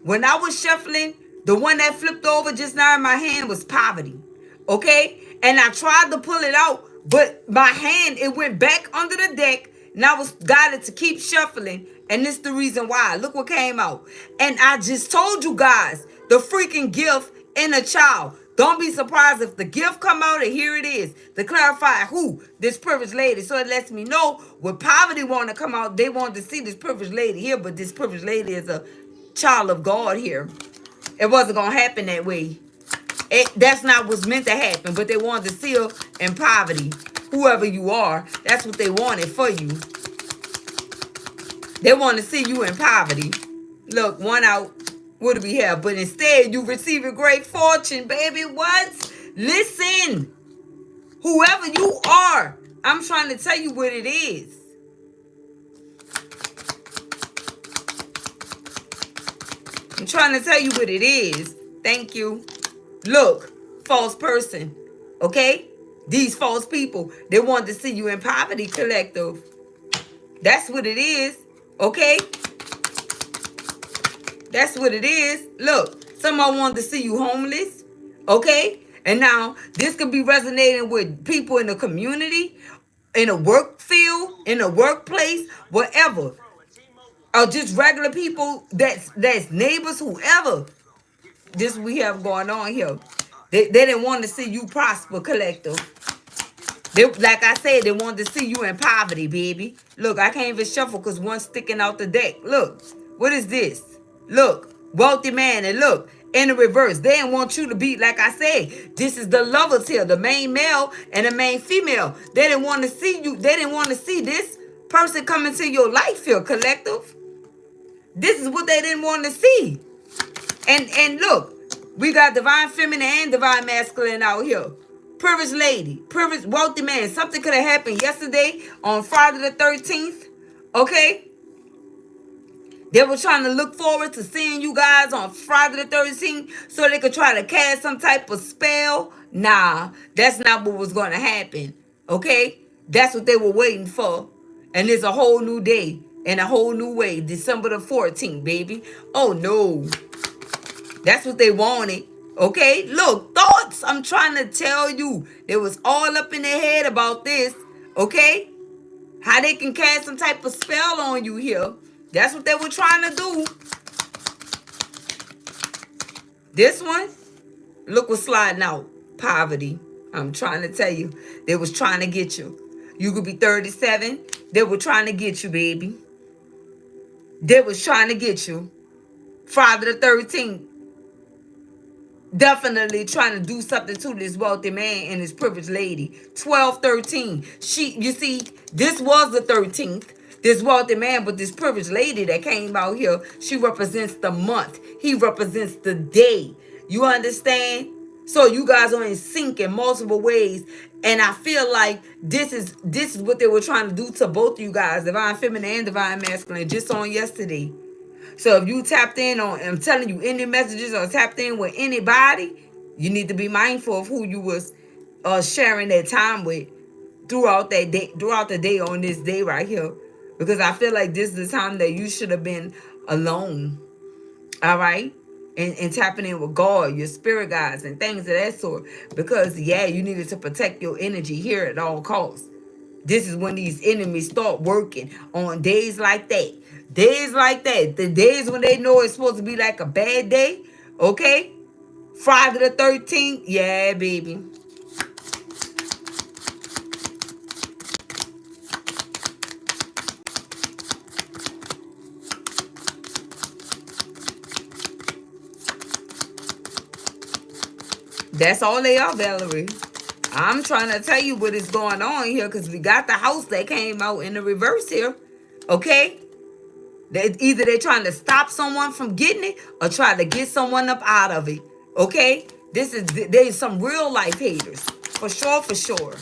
Speaker 1: When I was shuffling, the one that flipped over just now in my hand was poverty. Okay? And I tried to pull it out, but my hand, it went back under the deck, and I was guided to keep shuffling. And this is the reason why. Look what came out. And I just told you guys, the freaking gift and a child. Don't be surprised if the gift come out and here it is to clarify who this privileged lady. So it lets me know what poverty want to come out. They want to see this privileged lady here, but this privileged lady is a child of God here. It wasn't going to happen that way. That's not what's meant to happen, but they wanted to see her in poverty. Whoever you are, that's what they wanted for you. They want to see you in poverty. Look, one out. What do we have? But instead, you receive a great fortune, baby. What? Listen. Whoever you are, I'm trying to tell you what it is. I'm trying to tell you what it is. Thank you. Look, false person. Okay? These false people, they want to see you in poverty, collective. That's what it is. Okay? That's what it is. Look, someone wanted to see you homeless. Okay? And now, this could be resonating with people in the community, in a work field, in a workplace, whatever. Or just regular people that's neighbors, whoever. This we have going on here. They didn't want to see you prosper, collective. They, like I said, they wanted to see you in poverty, baby. Look, I can't even shuffle because one's sticking out the deck. Look, what is this? Look, wealthy man, and look, in the reverse. They didn't want you to be, like I said, this is the lovers here, the main male and the main female. They didn't want to see you. They didn't want to see this person come into your life here, collective. This is what they didn't want to see. And look, we got divine feminine and divine masculine out here. Privileged lady, privileged wealthy man. Something could have happened yesterday on Friday the 13th. Okay? They were trying to look forward to seeing you guys on Friday the 13th so they could try to cast some type of spell. Nah, that's not what was going to happen. Okay? That's what they were waiting for. And it's a whole new day and a whole new way. December the 14th, baby. Oh, no. That's what they wanted. Okay? Look, thoughts. I'm trying to tell you. They was all up in their head about this. Okay? How they can cast some type of spell on you here. That's what they were trying to do. This one, look what's sliding out. Poverty. I'm trying to tell you. They was trying to get you. You could be 37. They were trying to get you, baby. They was trying to get you. Friday the 13th. Definitely trying to do something to this wealthy man and this privileged lady. 12-13. You see, this was the 13th. This wealthy man, but this privileged lady that came out here, she represents the month. He represents the day. You understand? So you guys are in sync in multiple ways. And I feel like this is what they were trying to do to both of you guys, divine feminine and divine masculine, just on yesterday. So if you tapped in on, I'm telling you, any messages or tapped in with anybody, you need to be mindful of who you was sharing that time with throughout that day, throughout the day on this day right here. Because I feel like this is the time that you should have been alone. All right? And tapping in with God, your spirit guides, and things of that sort. Because, yeah, you needed to protect your energy here at all costs. This is when these enemies start working on days like that. Days like that. The days when they know it's supposed to be like a bad day. Okay? Friday the 13th. Yeah, baby. That's all they are, Valerie. I'm trying to tell you what is going on here because we got the house that came out in the reverse here. Okay? Either they're trying to stop someone from getting it or try to get someone up out of it. Okay? There's some real life haters. For sure, for sure.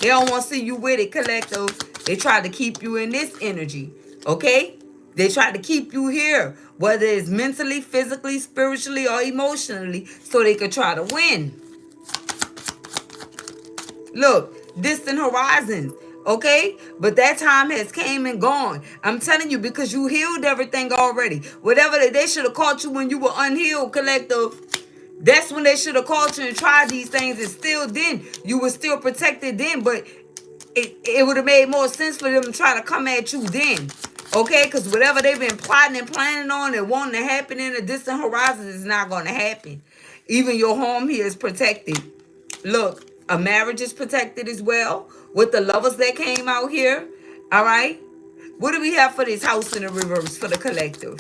Speaker 1: They don't want to see you with it, collective. They try to keep you in this energy. Okay? They try to keep you here. Whether it's mentally, physically, spiritually, or emotionally. So they could try to win. Look, distant horizons. Okay? But that time has came and gone. I'm telling you, because you healed everything already. Whatever they should have caught you when you were unhealed, collective. That's when they should have caught you and tried these things. And still then, you were still protected then. But it would have made more sense for them to try to come at you then. Okay? Because whatever they've been plotting and planning on and wanting to happen in the distant horizons is not going to happen. Even your home here is protected. Look, a marriage is protected as well with the lovers that came out here. All right. What do we have for this house in the reverse for the collective?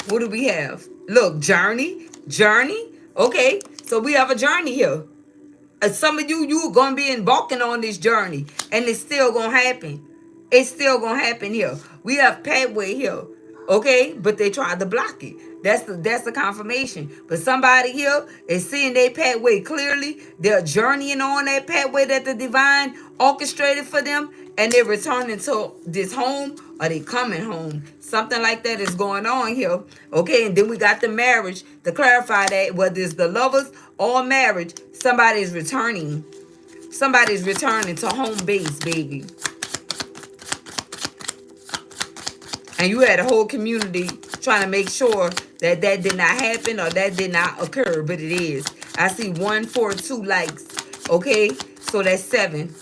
Speaker 1: What do we have? Look, journey, journey. Okay, so we have a journey here. Some of you are going to be embarking on this journey, and it's still going to happen. It's still going to happen here. We have pathway here, okay? But they tried to block it. That's the confirmation. But somebody here is seeing their pathway clearly. They're journeying on that pathway that the divine orchestrated for them, and they're returning to this home, or they coming home. Something like that is going on here, okay? And then we got the marriage to clarify that whether it's the lovers or marriage, somebody's returning. Somebody's returning to home base, baby. And you had a whole community trying to make sure that that did not happen or that did not occur, but it is. I see 142 likes, okay? So that's 7.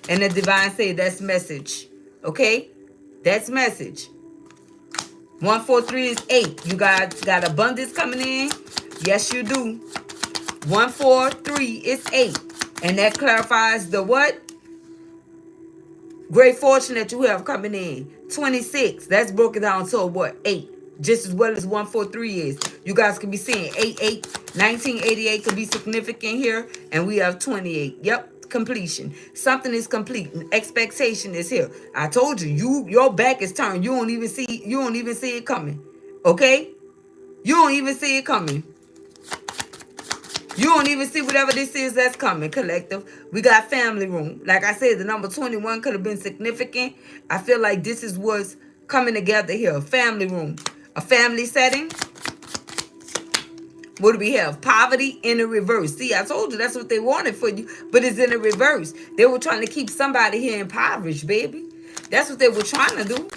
Speaker 1: And the divine say that's message, okay? That's message. 143 is 8. You guys got abundance coming in? Yes, you do. 143 is 8. And that clarifies the what? Great fortune that you have coming in. 26. That's broken down to what? 8. Just as well as 143 is. You guys can be seeing 88. 1988 could be significant here. And we have 28. Yep. Completion. Something is complete. Expectation is here. I told you, your back is turned. You don't even see it coming. Okay? You don't even see it coming. You don't even see whatever this is that's coming, collective. We got family room. Like I said, the number 21 could have been significant. I feel like this is what's coming together here. Family room. A family setting. What do we have? Poverty in the reverse. See, I told you that's what they wanted for you, but it's in the reverse. They were trying to keep somebody here impoverished, baby. That's what they were trying to do.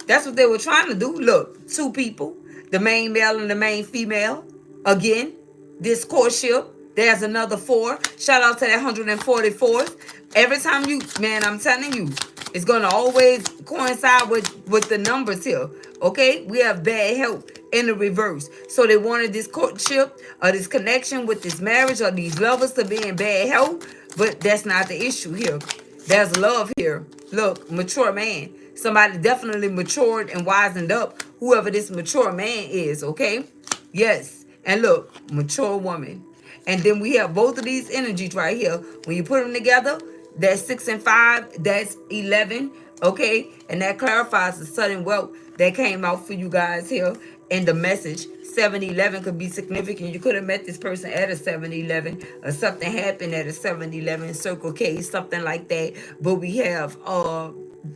Speaker 1: That's what they were trying to do. Look, 2 people. The main male and the main female. Again, this courtship. There's another 4. Shout out to that 144th. Every time you, man, I'm telling you, it's going to always coincide with the numbers here. Okay? We have bad health in the reverse. So they wanted this courtship or this connection with this marriage or these lovers to be in bad health. But that's not the issue here. There's love here. Look, mature man. Somebody definitely matured and wisened up. Whoever this mature man is, okay? Yes. And look, mature woman. And then we have both of these energies right here. When you put them together, that's 6 and 5. That's 11. Okay? And that clarifies the sudden wealth that came out for you guys here. And the message, 7-11 could be significant. You could have met this person at a 7-11. Or something happened at a 7-11. Circle K, something like that. But we have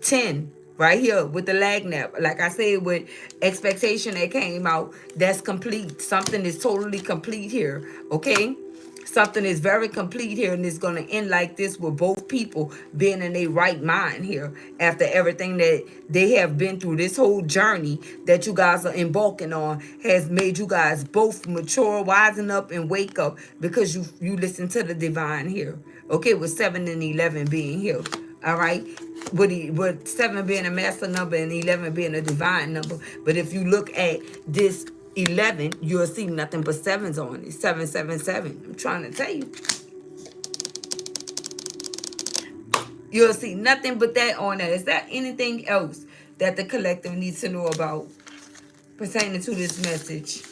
Speaker 1: 10 right here with the lag nap. Like I said, with expectation that came out, that's complete. Something is totally complete here, okay? Something is very complete here, and it's going to end like this with both people being in their right mind here after everything that they have been through. This whole journey that you guys are embarking on has made you guys both mature, wisen up, and wake up because you listen to the divine here, okay? With 7 and 11 being here, all right? With 7 being a master number and 11 being a divine number. But if you look at this 11, you'll see nothing but 7s on it. 777. I'm trying to tell you. You'll see nothing but that on that. Is there anything else that the collective needs to know about pertaining to this message?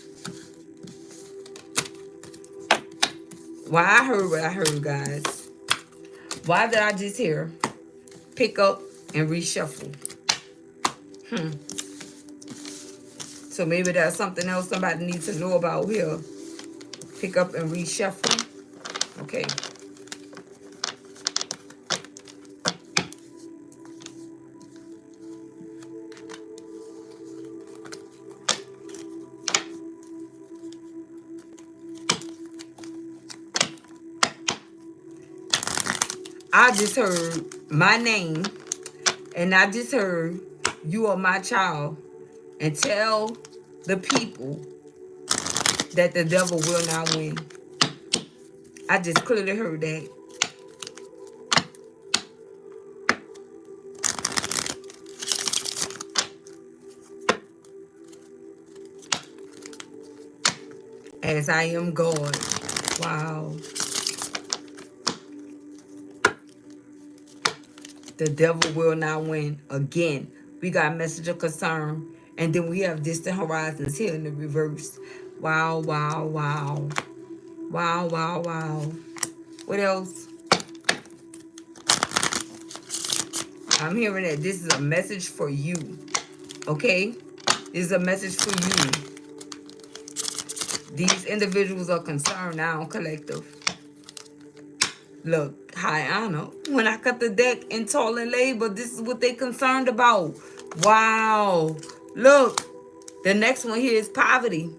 Speaker 1: Why I heard what I heard, guys. Why did I just hear pick up and reshuffle? So maybe there's something else somebody needs to know about here. Pick up and reshuffle. Okay. I just heard my name, and I just heard you are my child, and tell the people that the devil will not win. I just clearly heard that. as I am God. Wow. The devil will not win. Again, we got message of concern. And then we have distant horizons here in the reverse. Wow, wow, wow. Wow, wow, wow. What else? I'm hearing that this is a message for you. Okay? This is a message for you. These individuals are concerned now, collective. Look, high honor. When I cut the deck in tall and labor, this is what they concerned about. Wow. Look, the next one here is poverty.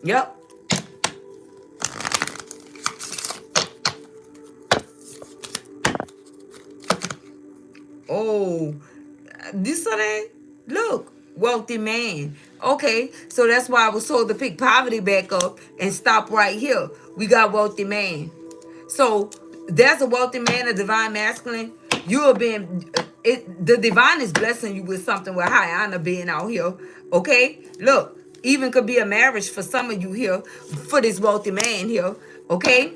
Speaker 1: Yep. Oh, this or that? Look, wealthy man. Okay, so that's why I was told to pick poverty back up and stop right here. We got wealthy man. So there's a wealthy man, a divine masculine. You are being, the divine is blessing you with something with high honor being out here. Okay, look, even could be a marriage for some of you here, for this wealthy man here. Okay.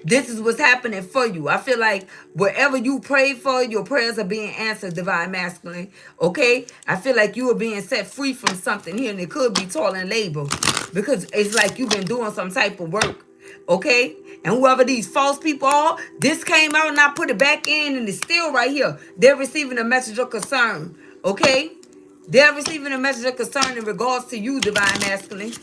Speaker 1: This is what's happening for you. I feel like wherever you pray for, your prayers are being answered, divine masculine. Okay? I feel like you are being set free from something here, and it could be toil and labor. Because it's like you've been doing some type of work. Okay? And whoever these false people are, this came out and I put it back in, and it's still right here. They're receiving a message of concern. Okay? They're receiving a message of concern in regards to you, divine masculine.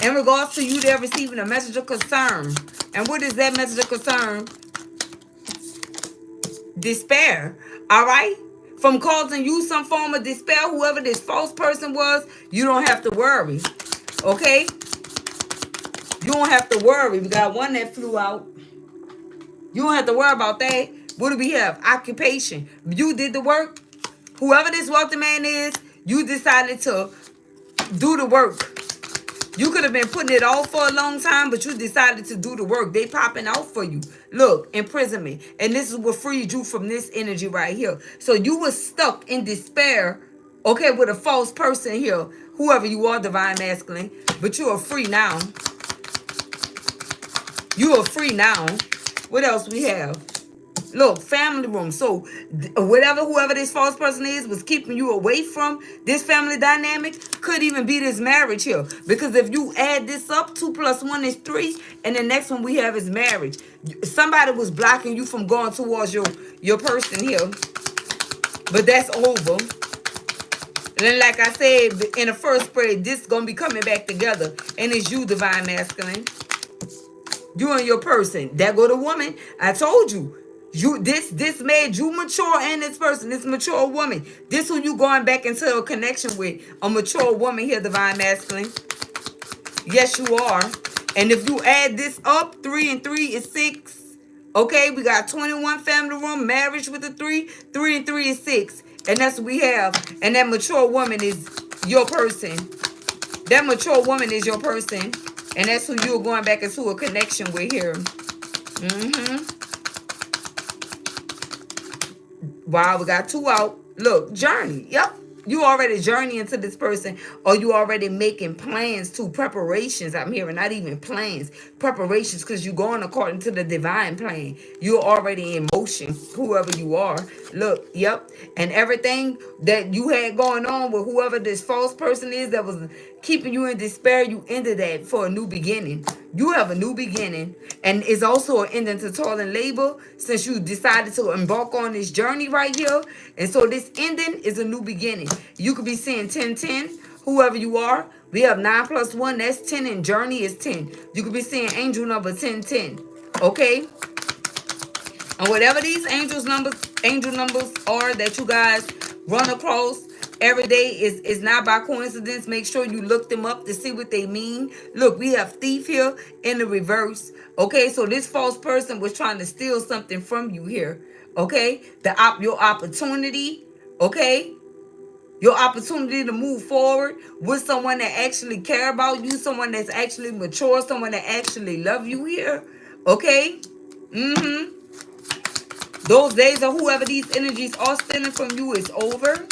Speaker 1: In regards to you, they're receiving a message of concern. And what is that message of concern? Despair. All right? From causing you some form of despair, whoever this false person was, you don't have to worry. Okay? You don't have to worry. We got one that flew out. You don't have to worry about that. What do we have? Occupation. You did the work. Whoever this wealthy man is, you decided to do the work. You could have been putting it off for a long time, but you decided to do the work. They popping out for you. Look, imprisonment. And this is what freed you from this energy right here. So you were stuck in despair, okay, with a false person here. Whoever you are, divine masculine. But you are free now. You are free now. What else we have? Look, family room. So whoever this false person is was keeping you away from this family dynamic could even be this marriage here. Because if you add this up, 2 + 1 is 3. And the next one we have is marriage. Somebody was blocking you from going towards your person here. But that's over. And then like I said in the first spread, this is going to be coming back together. And it's you, divine masculine. You and your person. There go the woman. I told you. This made you mature, and this person, this mature woman. This who you going back into a connection with. A mature woman here, divine masculine. Yes, you are. And if you add this up, 3 and 3 is 6. Okay, we got 21 family room, marriage with a 3. 3 and 3 is 6. And that's what we have. And that mature woman is your person. That mature woman is your person. And that's who you're going back into a connection with here. Wow, we got 2 out. Look, journey. Yep. You already journeying to this person, or you already making plans to preparations. I'm hearing not even plans, preparations, because you're going according to the divine plan. You're already in motion, whoever you are. Look, yep. And everything that you had going on with whoever this false person is that was keeping you in despair, you ended that for a new beginning. You have a new beginning, and it's also an ending to toil and labor since you decided to embark on this journey right here. And so this ending is a new beginning. You could be seeing 10-10, whoever you are. We have 9 + 1, that's 10, and journey is 10. You could be seeing angel number 10-10. Okay? And whatever these angel numbers are that you guys run across every day is not by coincidence. Make sure you look them up to see what they mean. Look, we have thief here in the reverse. Okay, so this false person was trying to steal something from you here. Okay, your opportunity. Okay, your opportunity to move forward with someone that actually care about you, someone that's actually mature, someone that actually love you here. Okay. Those days of whoever these energies are stealing from you is over.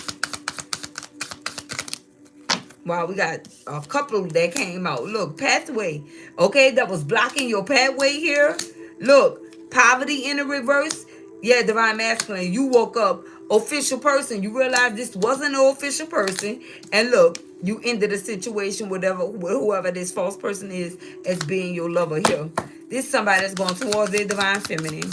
Speaker 1: Wow, we got a couple that came out. Look, pathway. Okay, that was blocking your pathway here. Look, poverty in the reverse. Yeah, divine masculine. You woke up official person. You realized this wasn't an official person. And look, you ended a situation with whoever this false person is as being your lover here. This is somebody that's going towards their divine feminine.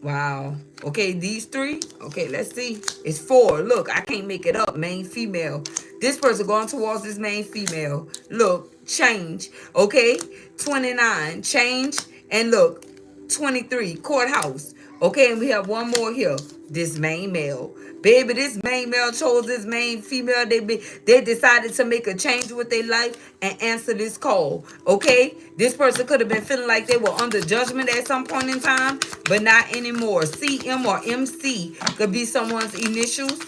Speaker 1: Wow. Okay, these three. Okay, let's see. It's four. Look, I can't make it up. Main female. This person going towards this main female. Look, change. Okay, 29. Change. And look, 23. Courthouse. Okay, and we have one more here. This main male. Baby, this main male chose this main female. They decided to make a change with their life and answer this call. Okay? This person could have been feeling like they were under judgment at some point in time, but not anymore. CM or MC could be someone's initials.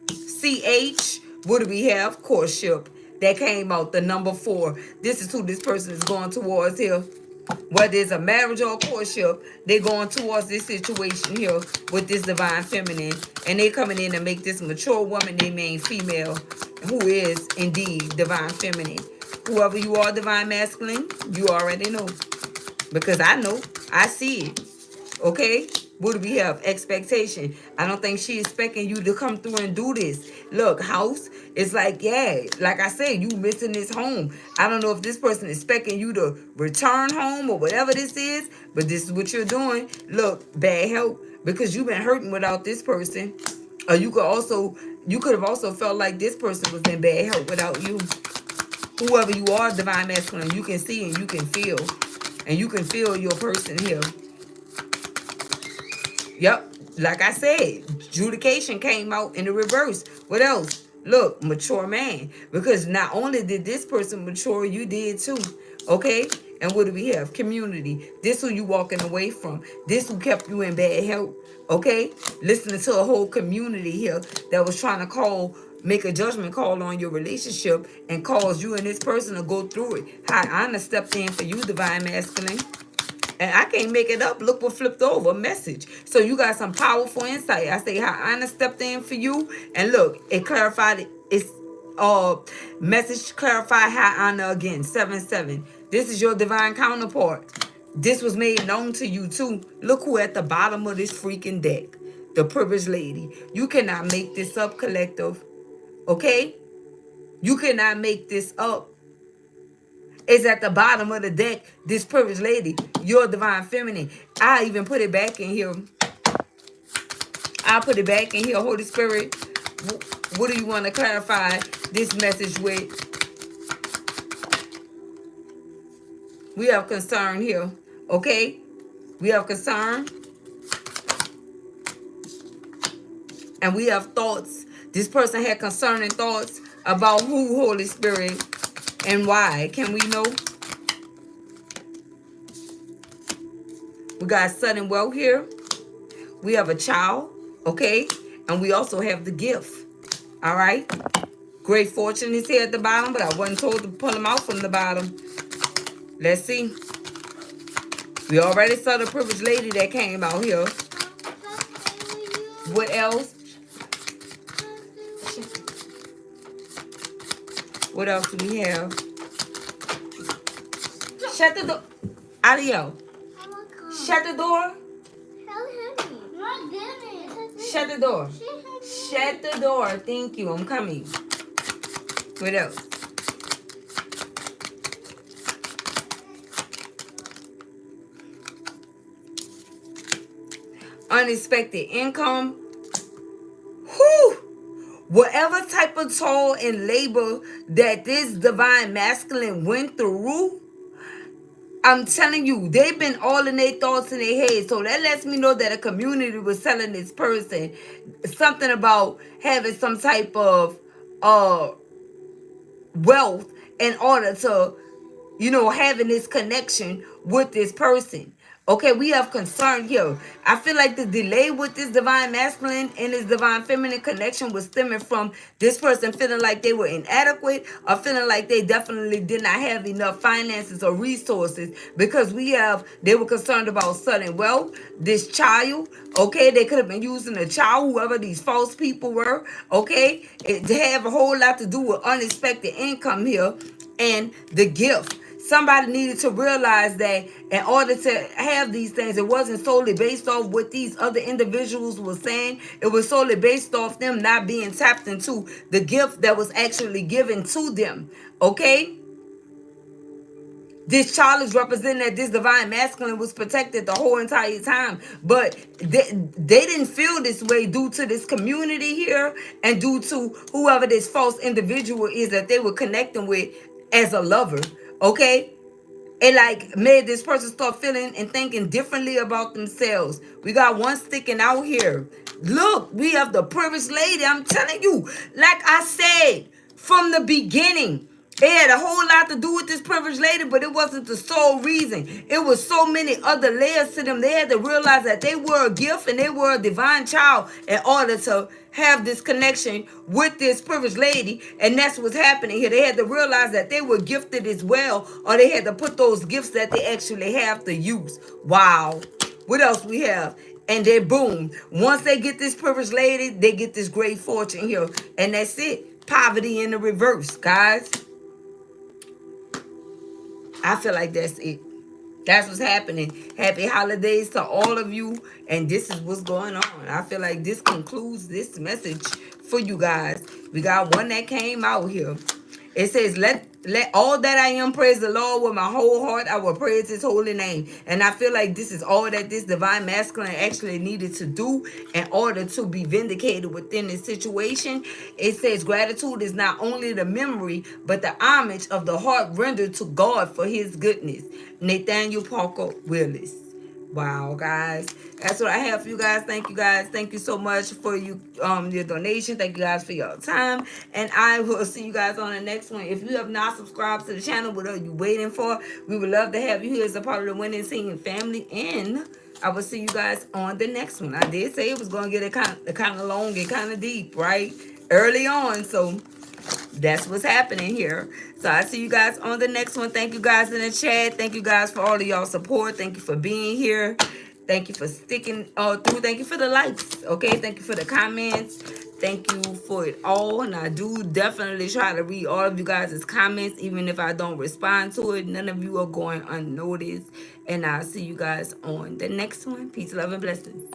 Speaker 1: CH, what do we have? Courtship. That came out, the number 4. This is who this person is going towards here. Whether it's a marriage or a courtship, they're going towards this situation here with this divine feminine. And they coming in to make this mature woman they main female, who is indeed divine feminine. Whoever you are, divine masculine, you already know. Because I know. I see it. Okay? What do we have? Expectation. I don't think she expecting you to come through and do this. Look, house, it's like, yeah, like I said, you missing this home. I don't know if this person is expecting you to return home or whatever this is, but this is what you're doing. Look, bad help, because you've been hurting without this person. Or you could have also felt like this person was in bad help without you. Whoever you are, divine masculine, you can see and you can feel. And you can feel your person here. Yep, like I said, adjudication came out in the reverse. What else? Look, mature man. Because not only did this person mature, you did too. Okay? And what do we have? Community. This who you walking away from. This who kept you in bad health. Okay? Listening to a whole community here that was trying to make a judgment call on your relationship and cause you and this person to go through it. Hi, Anna stepped in for you, divine masculine. And I can't make it up. Look what flipped over. Message. So you got some powerful insight. I say how Anna stepped in for you. And look, it clarified it. It's message clarified how Anna again. 7-7. This is your divine counterpart. This was made known to you too. Look who at the bottom of this freaking deck. The privileged lady. You cannot make this up, collective. Okay? You cannot make this up. Is at the bottom of the deck, this privileged lady, your divine feminine. I even put it back in here. I'll put it back in here. Holy Spirit, what do you want to clarify this message with? We have concern here, okay? We have concern. And we have thoughts. This person had concerning thoughts about who, Holy Spirit, and why. Can we know? We got sudden wealth here. We have a child, okay? And we also have the gift, all right? Great fortune is here at the bottom, but I wasn't told to pull them out from the bottom. Let's see. We already saw the privileged lady that came out here. What else? What else do we have? Shut the door. Ayooo. Shut the door. Shut the door. Shut the door. Thank you. I'm coming. What else? Unexpected income. Whew. Whatever type of toil and labor that this divine masculine went through, I'm telling you, they've been all in their thoughts in their head. So that lets me know that a community was telling this person something about having some type of wealth in order to, having this connection with this person. Okay, we have concern here. I feel like the delay with this divine masculine and this divine feminine connection was stemming from this person feeling like they were inadequate, or feeling like they definitely did not have enough finances or resources, because they were concerned about sudden wealth, this child. Okay, they could have been using a child, whoever these false people were. Okay, they have a whole lot to do with unexpected income here and the gift. Somebody needed to realize that in order to have these things, it wasn't solely based off what these other individuals were saying. It was solely based off them not being tapped into the gift that was actually given to them. Okay? This child is representing that this divine masculine was protected the whole entire time. But they didn't feel this way due to this community here, and due to whoever this false individual is that they were connecting with as a lover. Okay? It like made this person start feeling and thinking differently about themselves. We got one sticking out here. Look, we have the privileged lady. I'm telling you, like I said from the beginning, it had a whole lot to do with this privileged lady, but it wasn't the sole reason. It was so many other layers to them. They had to realize that they were a gift and they were a divine child in order to have this connection with this privileged lady. And that's what's happening here. They had to realize that they were gifted as well, or they had to put those gifts that they actually have to use. Wow. What else we have? And then boom, once they get this privileged lady, they get this great fortune here. And that's it. Poverty in the reverse, guys. I feel like that's it. That's what's happening. Happy holidays to all of you. And this is what's going on. I feel like this concludes this message for you guys. We got one that came out here. It says, let all that I am praise the Lord with my whole heart. I will praise his holy name. And I feel like this is all that this divine masculine actually needed to do in order to be vindicated within this situation. It says gratitude is not only the memory, but the homage of the heart rendered to God for his goodness. Nathaniel Parker Willis. Wow, guys, that's what I have for you guys. Thank you guys. Thank you so much for your donation. Thank you guys for your time, and I will see you guys on the next one. If you have not subscribed to the channel, what are you waiting for? We would love to have you here as a part of the winning singing family, and I will see you guys on the next one. I did say it was going to get kind of long and kind of deep, right, early on, so that's what's happening here. So I see you guys on the next one. Thank you guys in the chat. Thank you guys for all of y'all support. Thank you for being here. Thank you for sticking through. Thank you for the likes. Okay. Thank you for the comments. Thank you for it all. And I do definitely try to read all of you guys' comments, even if I don't respond to it. None of you are going unnoticed. And I'll see you guys on the next one. Peace, love, and blessings.